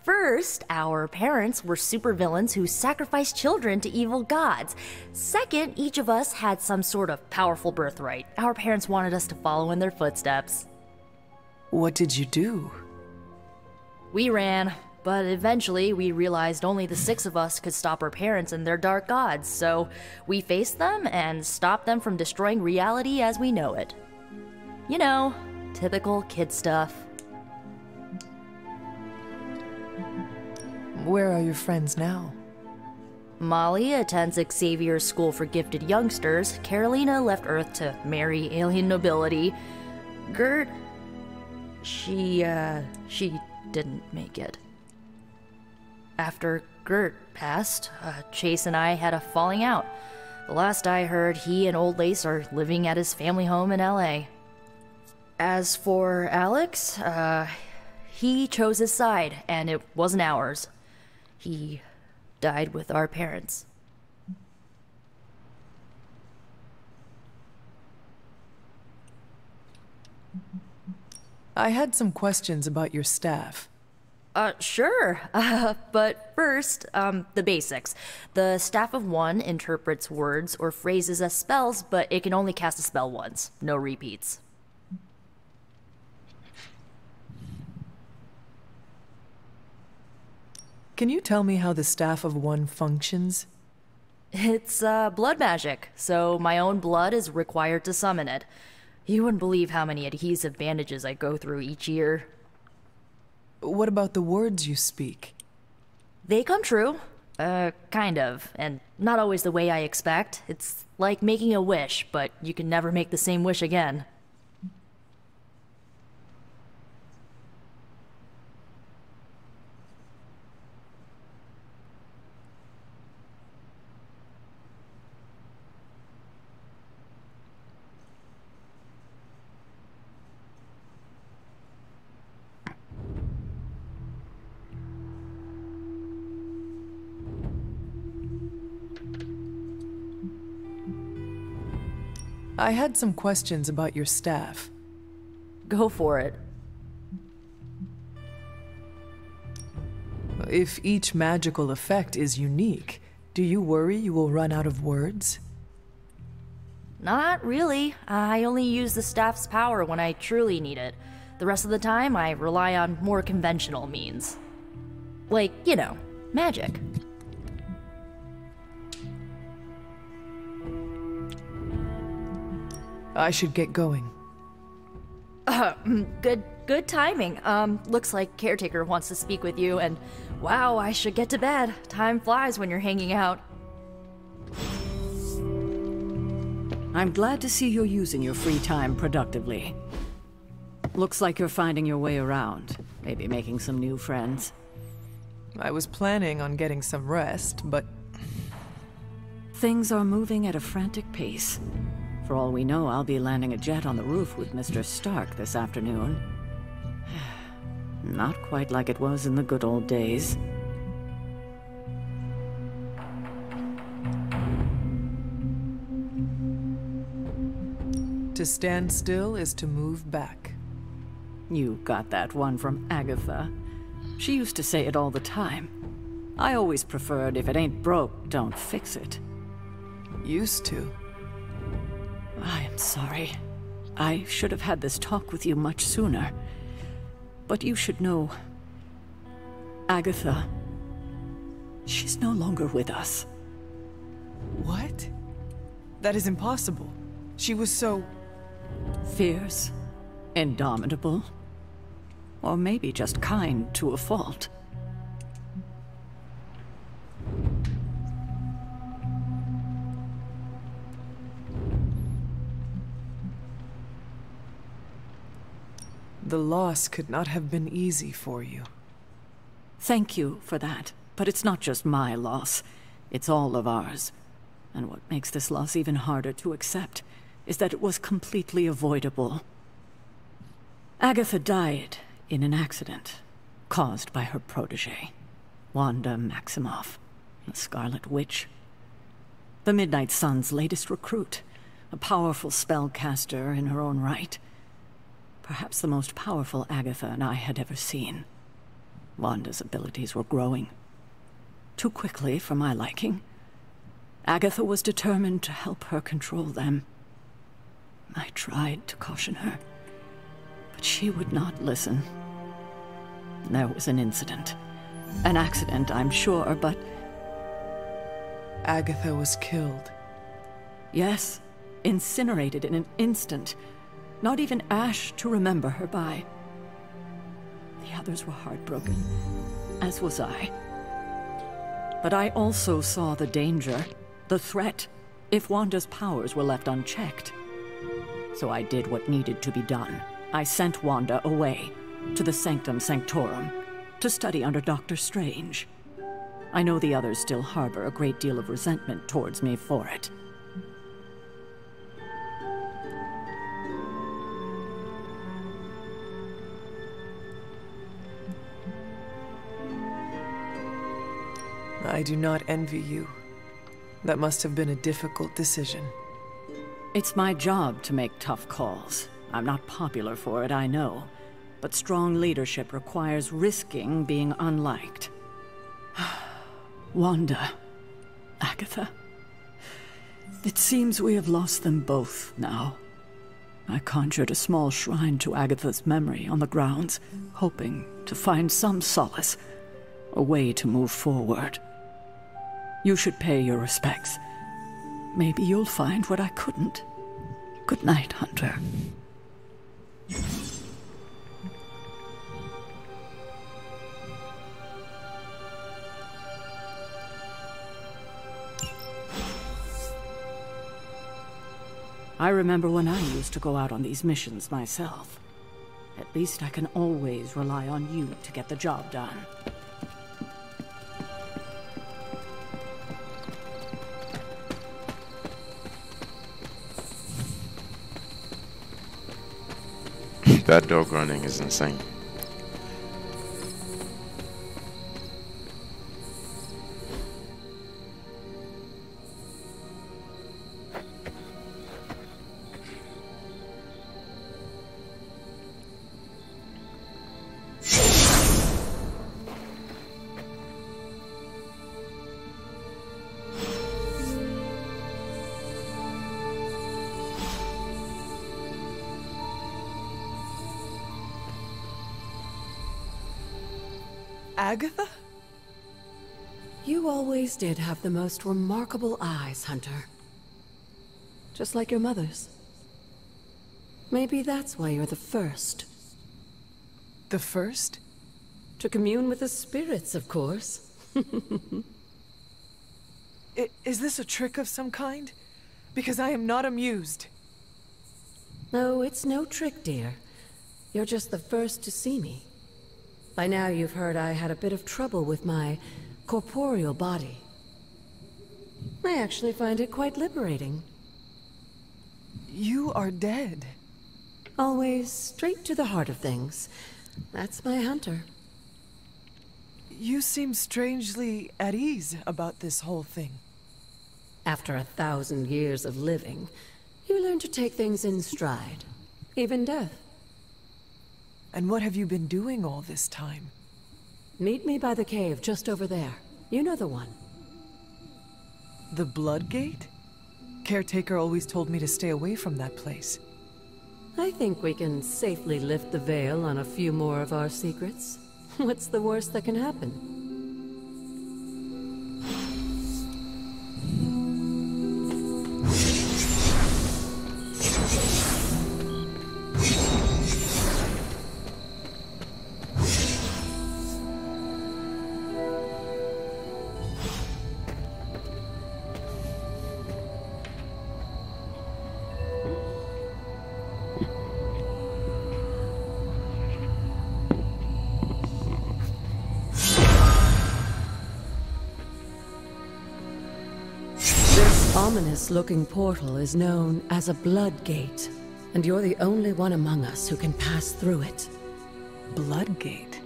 First, our parents were supervillains who sacrificed children to evil gods. Second, each of us had some sort of powerful birthright. Our parents wanted us to follow in their footsteps. What did you do? We ran, but eventually we realized only the 6 of us could stop our parents and their dark gods, so we faced them and stopped them from destroying reality as we know it. You know, typical kid stuff. Where are your friends now? Molly attends Xavier's School for Gifted Youngsters. Carolina left Earth to marry alien nobility. Gert... She didn't make it. After Gert passed, Chase and I had a falling out. The last I heard, he and Old Lace are living at his family home in LA. As for Alex, he chose his side, and it wasn't ours. He died with our parents. I had some questions about your staff. Sure. But first, the basics. The Staff of One interprets words or phrases as spells, but it can only cast a spell once. No repeats. Can you tell me how the Staff of One functions? It's, blood magic, so my own blood is required to summon it. You wouldn't believe how many adhesive bandages I go through each year. What about the words you speak? They come true. Kind of. And not always the way I expect. It's like making a wish, but you can never make the same wish again. I had some questions about your staff. Go for it. If each magical effect is unique, do you worry you will run out of words? Not really. I only use the staff's power when I truly need it. The rest of the time, I rely on more conventional means. Like, you know, magic. I should get going. Good timing. Looks like Caretaker wants to speak with you, and wow, I should get to bed. Time flies when you're hanging out. I'm glad to see you're using your free time productively. Looks like you're finding your way around, maybe making some new friends. I was planning on getting some rest, but... Things are moving at a frantic pace. For all we know, I'll be landing a jet on the roof with Mr. Stark this afternoon. Not quite like it was in the good old days. To stand still is to move back. You got that one from Agatha. She used to say it all the time. I always preferred, if it ain't broke, don't fix it. Used to. I am sorry. I should have had this talk with you much sooner. But you should know... Agatha... she's no longer with us. What? That is impossible. She was so... fierce, indomitable, or maybe just kind to a fault. The loss could not have been easy for you. Thank you for that, but it's not just my loss. It's all of ours. And what makes this loss even harder to accept is that it was completely avoidable. Agatha died in an accident caused by her protege, Wanda Maximoff, the Scarlet Witch. The Midnight Sun's latest recruit, a powerful spellcaster in her own right. Perhaps the most powerful Agatha and I had ever seen. Wanda's abilities were growing. Too quickly for my liking. Agatha was determined to help her control them. I tried to caution her, but she would not listen. There was an incident. An accident, I'm sure, but... Agatha was killed. Yes, incinerated in an instant. Not even ash to remember her by. The others were heartbroken, as was I. But I also saw the danger, the threat, if Wanda's powers were left unchecked. So I did what needed to be done. I sent Wanda away, to the Sanctum Sanctorum, to study under Dr. Strange. I know the others still harbor a great deal of resentment towards me for it. I do not envy you. That must have been a difficult decision. It's my job to make tough calls. I'm not popular for it, I know. But strong leadership requires risking being unliked. Wanda, Agatha. It seems we have lost them both now. I conjured a small shrine to Agatha's memory on the grounds, hoping to find some solace, a way to move forward. You should pay your respects. Maybe you'll find what I couldn't. Good night, Hunter. I remember when I used to go out on these missions myself. At least I can always rely on you to get the job done. That dog running is insane. Agatha? You always did have the most remarkable eyes, Hunter. Just like your mother's. Maybe that's why you're the first. The first? To commune with the spirits, of course. Is this a trick of some kind? Because I am not amused. No, it's no trick, dear. You're just the first to see me. By now you've heard I had a bit of trouble with my corporeal body. I actually find it quite liberating. You are dead. Always straight to the heart of things. That's my Hunter. You seem strangely at ease about this whole thing. After 1,000 years of living, you learn to take things in stride. Even death. And what have you been doing all this time? Meet me by the cave just over there. You know the one. The Blood Gate? Caretaker always told me to stay away from that place. I think we can safely lift the veil on a few more of our secrets. What's the worst that can happen? Ominous-looking portal is known as a Blood Gate, and you're the only one among us who can pass through it. Blood Gate?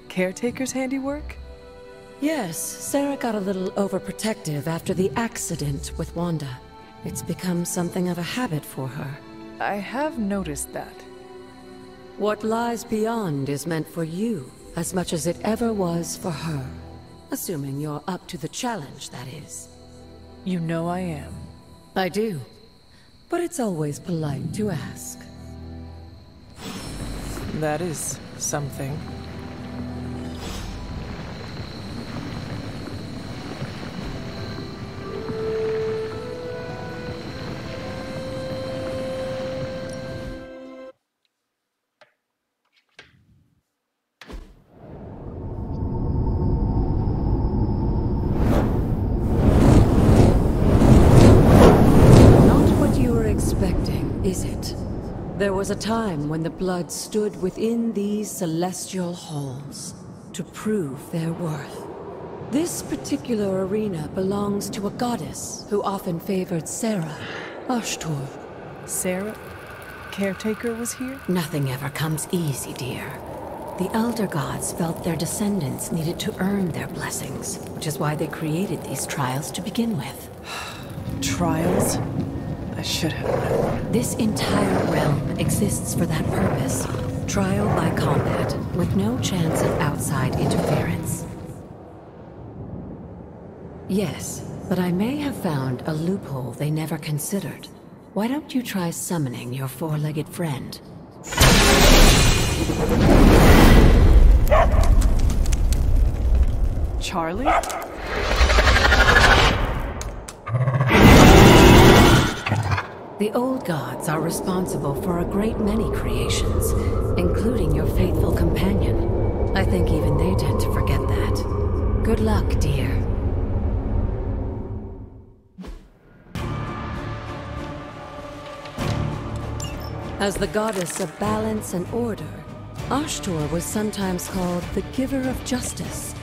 Caretaker's handiwork? Yes, Sarah got a little overprotective after the accident with Wanda. It's become something of a habit for her. I have noticed that. What lies beyond is meant for you as much as it ever was for her. Assuming you're up to the challenge, that is. You know I am. I do. But it's always polite to ask. That is something. Is it? There was a time when the blood stood within these celestial halls to prove their worth. This particular arena belongs to a goddess who often favored Sarah, Ashtur. Sarah? Caretaker was here? Nothing ever comes easy, dear. The Elder Gods felt their descendants needed to earn their blessings, which is why they created these trials to begin with. Trials? I should have known. This entire realm exists for that purpose. Trial by combat, with no chance of outside interference. Yes, but I may have found a loophole they never considered. Why don't you try summoning your four-legged friend? Charlie? The old gods are responsible for a great many creations, including your faithful companion. I think even they tend to forget that. Good luck, dear. As the goddess of balance and order, Ashtur was sometimes called the giver of justice.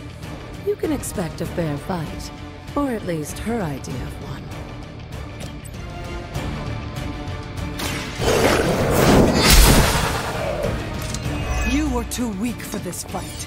You can expect a fair fight, or at least her idea of one. You were too weak for this fight.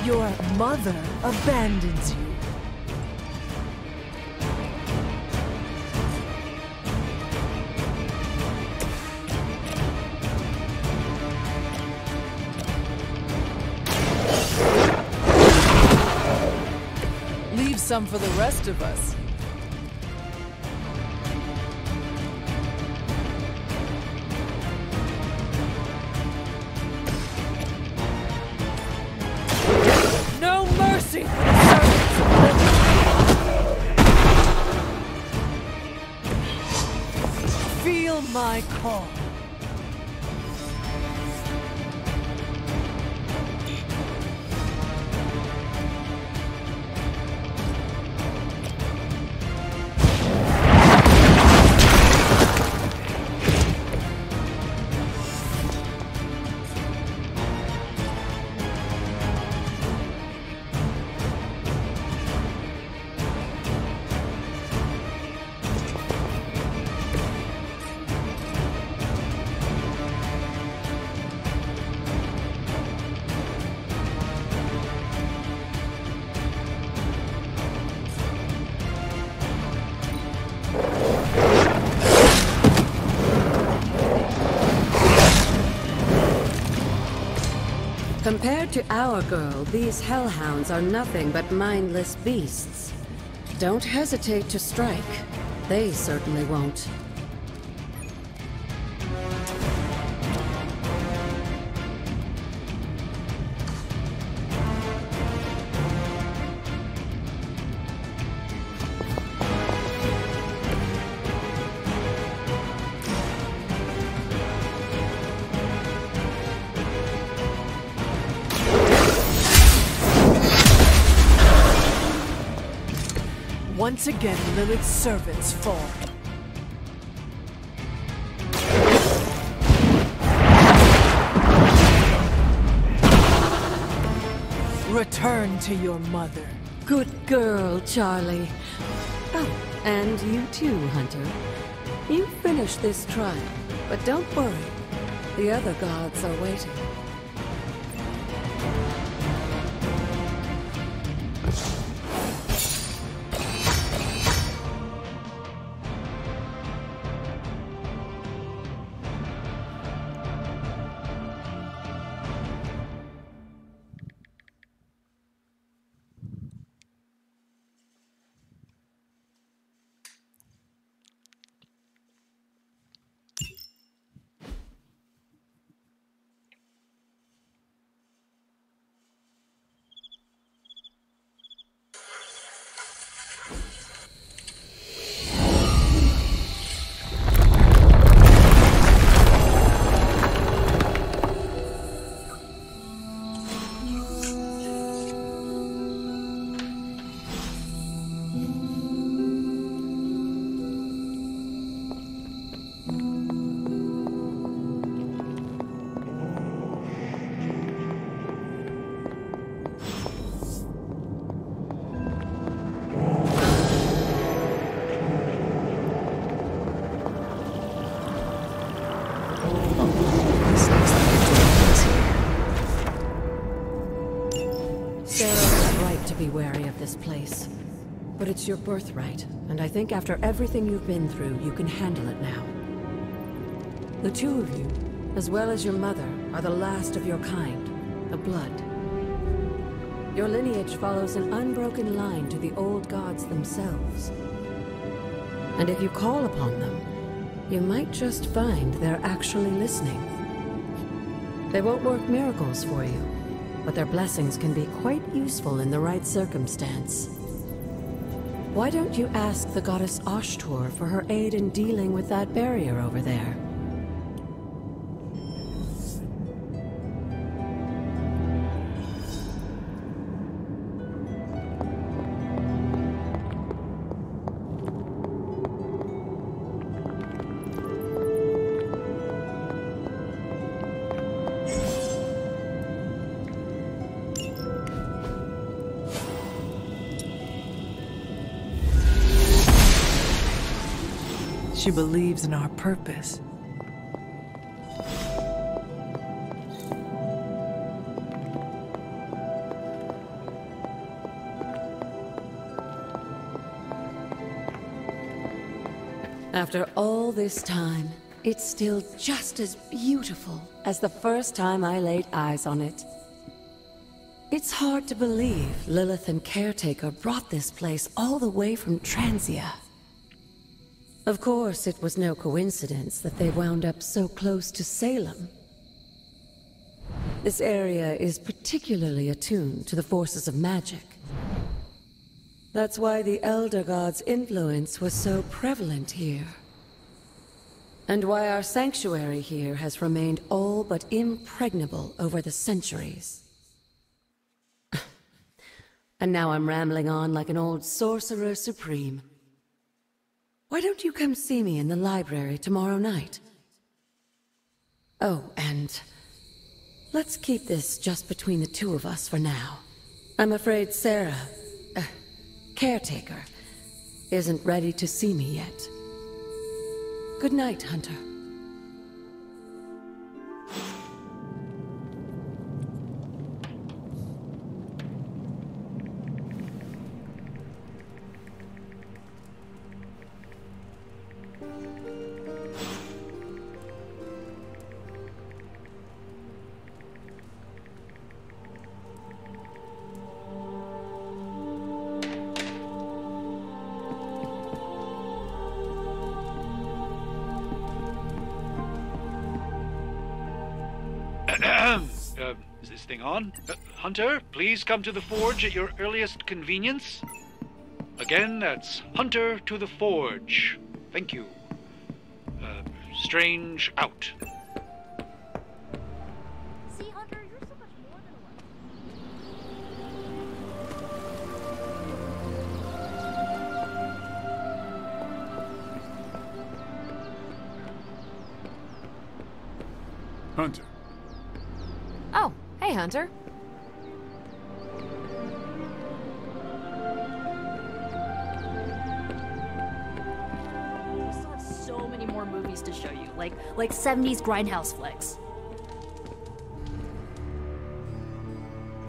Your mother abandons you. Leave some for the rest of us. No mercy for the servants of liberty. Feel my call. Compared to our girl, these hellhounds are nothing but mindless beasts. Don't hesitate to strike. They certainly won't. Once again, Lilith's servants fall. Return to your mother. Good girl, Charlie. Oh, and you too, Hunter. You finished this trial, but don't worry. The other gods are waiting. Be wary of this place. But it's your birthright, and I think after everything you've been through, you can handle it now. The two of you, as well as your mother, are the last of your kind, the Blood. Your lineage follows an unbroken line to the old gods themselves. And if you call upon them, you might just find they're actually listening. They won't work miracles for you, but their blessings can be quite useful in the right circumstance. Why don't you ask the goddess Ashtur for her aid in dealing with that barrier over there? She believes in our purpose. After all this time, it's still just as beautiful as the first time I laid eyes on it. It's hard to believe Lilith and Caretaker brought this place all the way from Transia. Of course, it was no coincidence that they wound up so close to Salem. This area is particularly attuned to the forces of magic. That's why the Elder God's influence was so prevalent here. And why our sanctuary here has remained all but impregnable over the centuries. And now I'm rambling on like an old sorcerer supreme. Why don't you come see me in the library tomorrow night? Oh, and let's keep this just between the two of us for now. I'm afraid Sarah, Caretaker, isn't ready to see me yet. Good night, Hunter. Is this thing on? Hunter, please come to the forge at your earliest convenience. Again, that's Hunter to the forge. Thank you. Strange out. See, Hunter, you're so much more than Hunter. Oh, hey, Hunter. movies to show you, like 70s grindhouse flicks.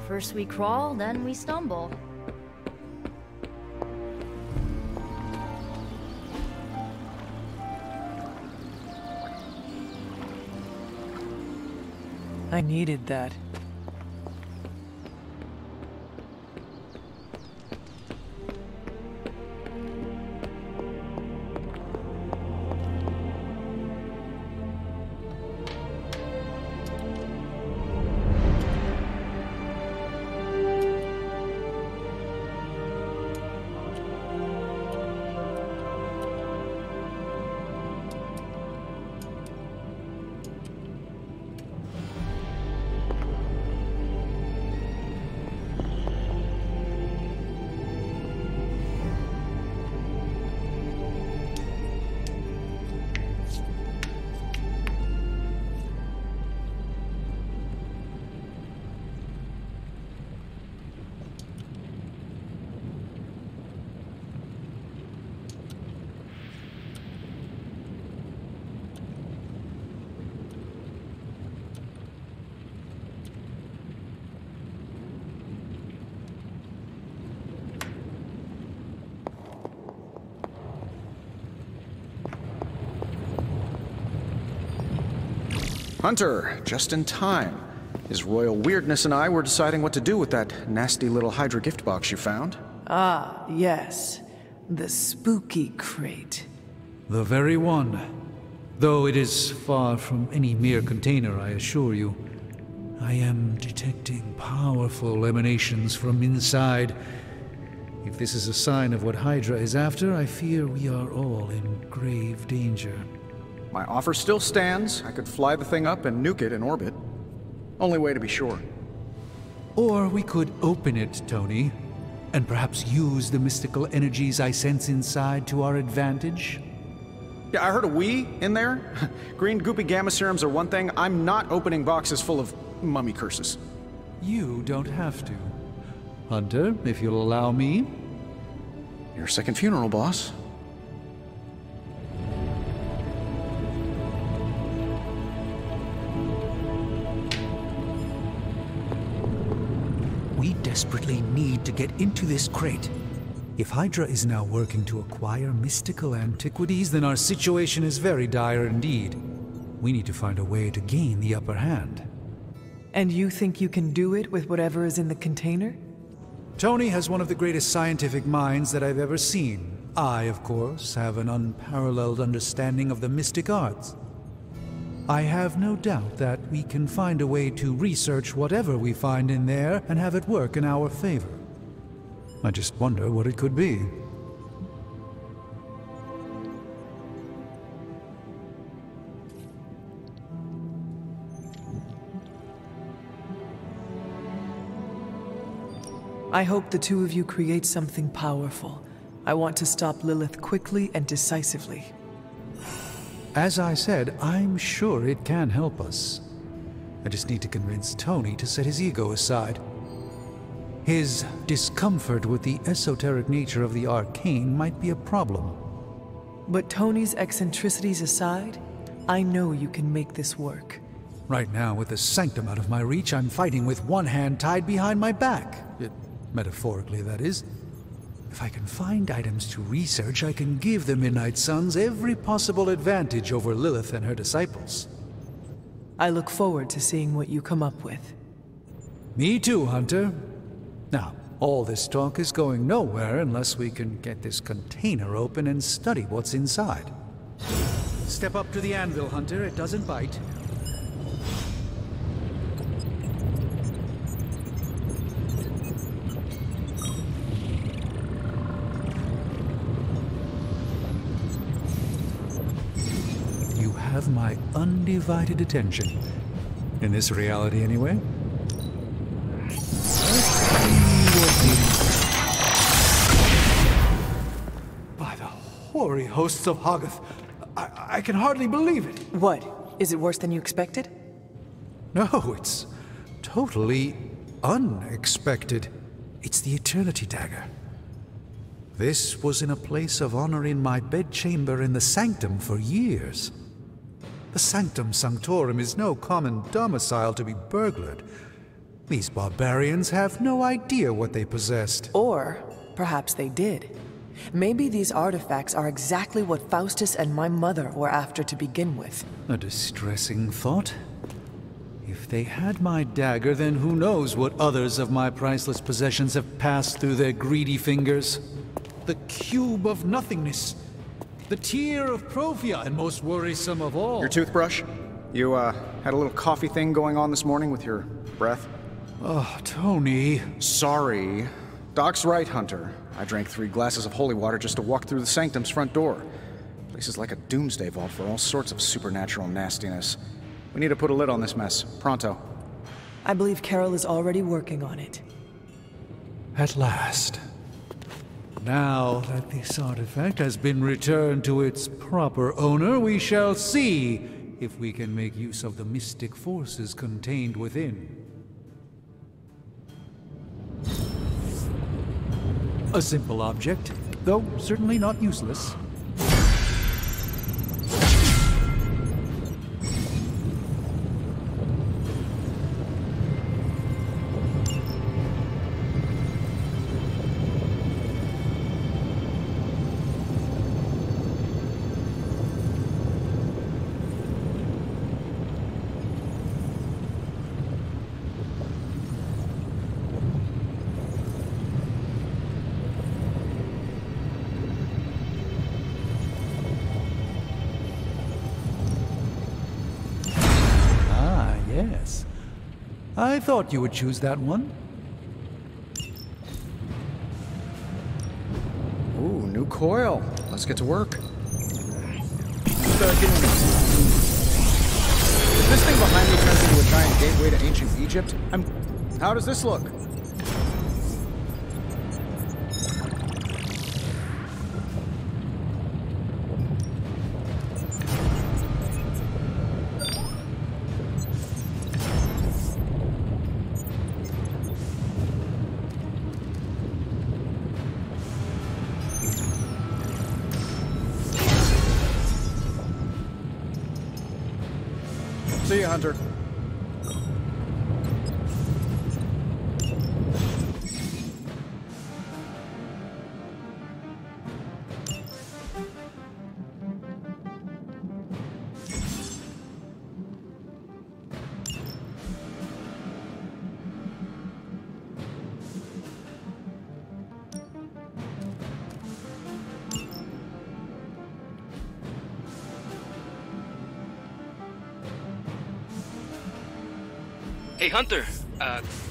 First we crawl, then we stumble. I needed that. Hunter, just in time. His royal weirdness and I were deciding what to do with that nasty little Hydra gift box you found. Ah, yes. The spooky crate. The very one. Though it is far from any mere container, I assure you. I am detecting powerful emanations from inside. If this is a sign of what Hydra is after, I fear we are all in grave danger. My offer still stands. I could fly the thing up and nuke it in orbit. Only way to be sure. Or we could open it, Tony, and perhaps use the mystical energies I sense inside to our advantage. Yeah, I heard a "we" in there. Green goopy gamma serums are one thing. I'm not opening boxes full of mummy curses. You don't have to. Hunter, if you'll allow me. Your second funeral, boss. We desperately need to get into this crate. If Hydra is now working to acquire mystical antiquities, then our situation is very dire indeed. We need to find a way to gain the upper hand. And you think you can do it with whatever is in the container? Tony has one of the greatest scientific minds that I've ever seen. I, of course, have an unparalleled understanding of the mystic arts. I have no doubt that we can find a way to research whatever we find in there and have it work in our favor. I just wonder what it could be. I hope the two of you create something powerful. I want to stop Lilith quickly and decisively. As I said, I'm sure it can help us. I just need to convince Tony to set his ego aside. His discomfort with the esoteric nature of the arcane might be a problem. But Tony's eccentricities aside, I know you can make this work. Right now, with the sanctum out of my reach, I'm fighting with one hand tied behind my back. Metaphorically, that is. If I can find items to research, I can give the Midnight Suns every possible advantage over Lilith and her disciples. I look forward to seeing what you come up with. Me too, Hunter. Now, all this talk is going nowhere unless we can get this container open and study what's inside. Step up to the anvil, Hunter. It doesn't bite. Have my undivided attention. In this reality, anyway. By the hoary hosts of Hoggoth, I can hardly believe it. What? Is it worse than you expected? No, it's totally unexpected. It's the Eternity Dagger. This was in a place of honor in my bedchamber in the Sanctum for years. The Sanctum Sanctorum is no common domicile to be burglared. These barbarians have no idea what they possessed. Or perhaps they did. Maybe these artifacts are exactly what Faustus and my mother were after to begin with. A distressing thought. If they had my dagger, then who knows what others of my priceless possessions have passed through their greedy fingers. The cube of nothingness. The tear of Profia, and most worrisome of all. Your toothbrush? You, had a little coffee thing going on this morning with your breath? Oh, Tony. Sorry. Doc's right, Hunter. I drank 3 glasses of holy water just to walk through the Sanctum's front door. Place is like a doomsday vault for all sorts of supernatural nastiness. We need to put a lid on this mess. Pronto. I believe Carol is already working on it. At last. Now that this artifact has been returned to its proper owner, we shall see if we can make use of the mystic forces contained within. A simple object, though certainly not useless. Yes. I thought you would choose that one. Ooh, new coil. Let's get to work. Is this thing behind me turns into a giant gateway to ancient Egypt? How does this look? See you, Hunter. Hey, Hunter,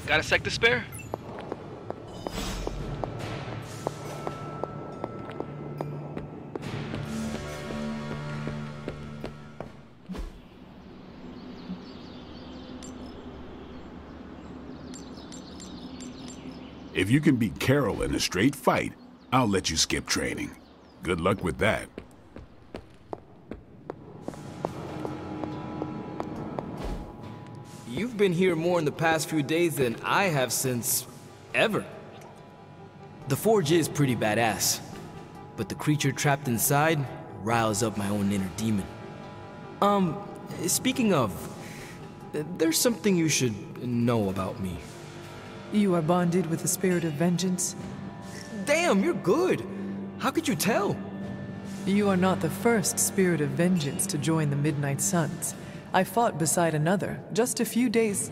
got a sec to spare? If you can beat Carol in a straight fight, I'll let you skip training. Good luck with that. You've been here more in the past few days than I have since... ever. The forge is pretty badass, but the creature trapped inside riles up my own inner demon. Speaking of, there's something you should know about me. You are bonded with the spirit of vengeance? Damn, you're good! How could you tell? You are not the first spirit of vengeance to join the Midnight Suns. I fought beside another just a few days...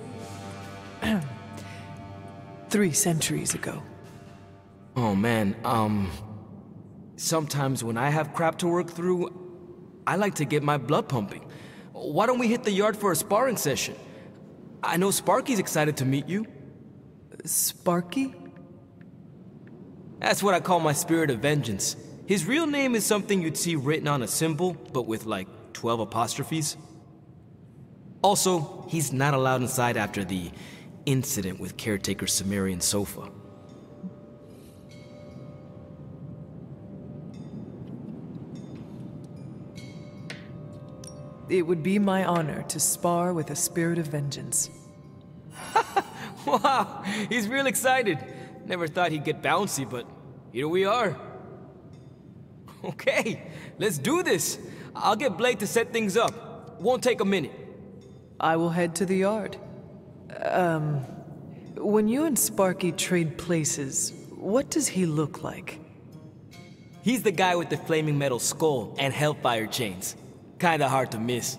3 centuries ago. Oh man, sometimes when I have crap to work through, I like to get my blood pumping. Why don't we hit the yard for a sparring session? I know Sparky's excited to meet you. Sparky? That's what I call my spirit of vengeance. His real name is something you'd see written on a symbol, but with like 12 apostrophes. Also, he's not allowed inside after the incident with Caretaker Sumerian Sofa. It would be my honor to spar with a spirit of vengeance. Wow, he's real excited. Never thought he'd get bouncy, but here we are. Okay, let's do this. I'll get Blake to set things up. Won't take a minute. I will head to the yard. When you and Sparky trade places, what does he look like? He's the guy with the flaming metal skull and hellfire chains. Kinda hard to miss.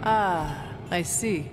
Ah, I see.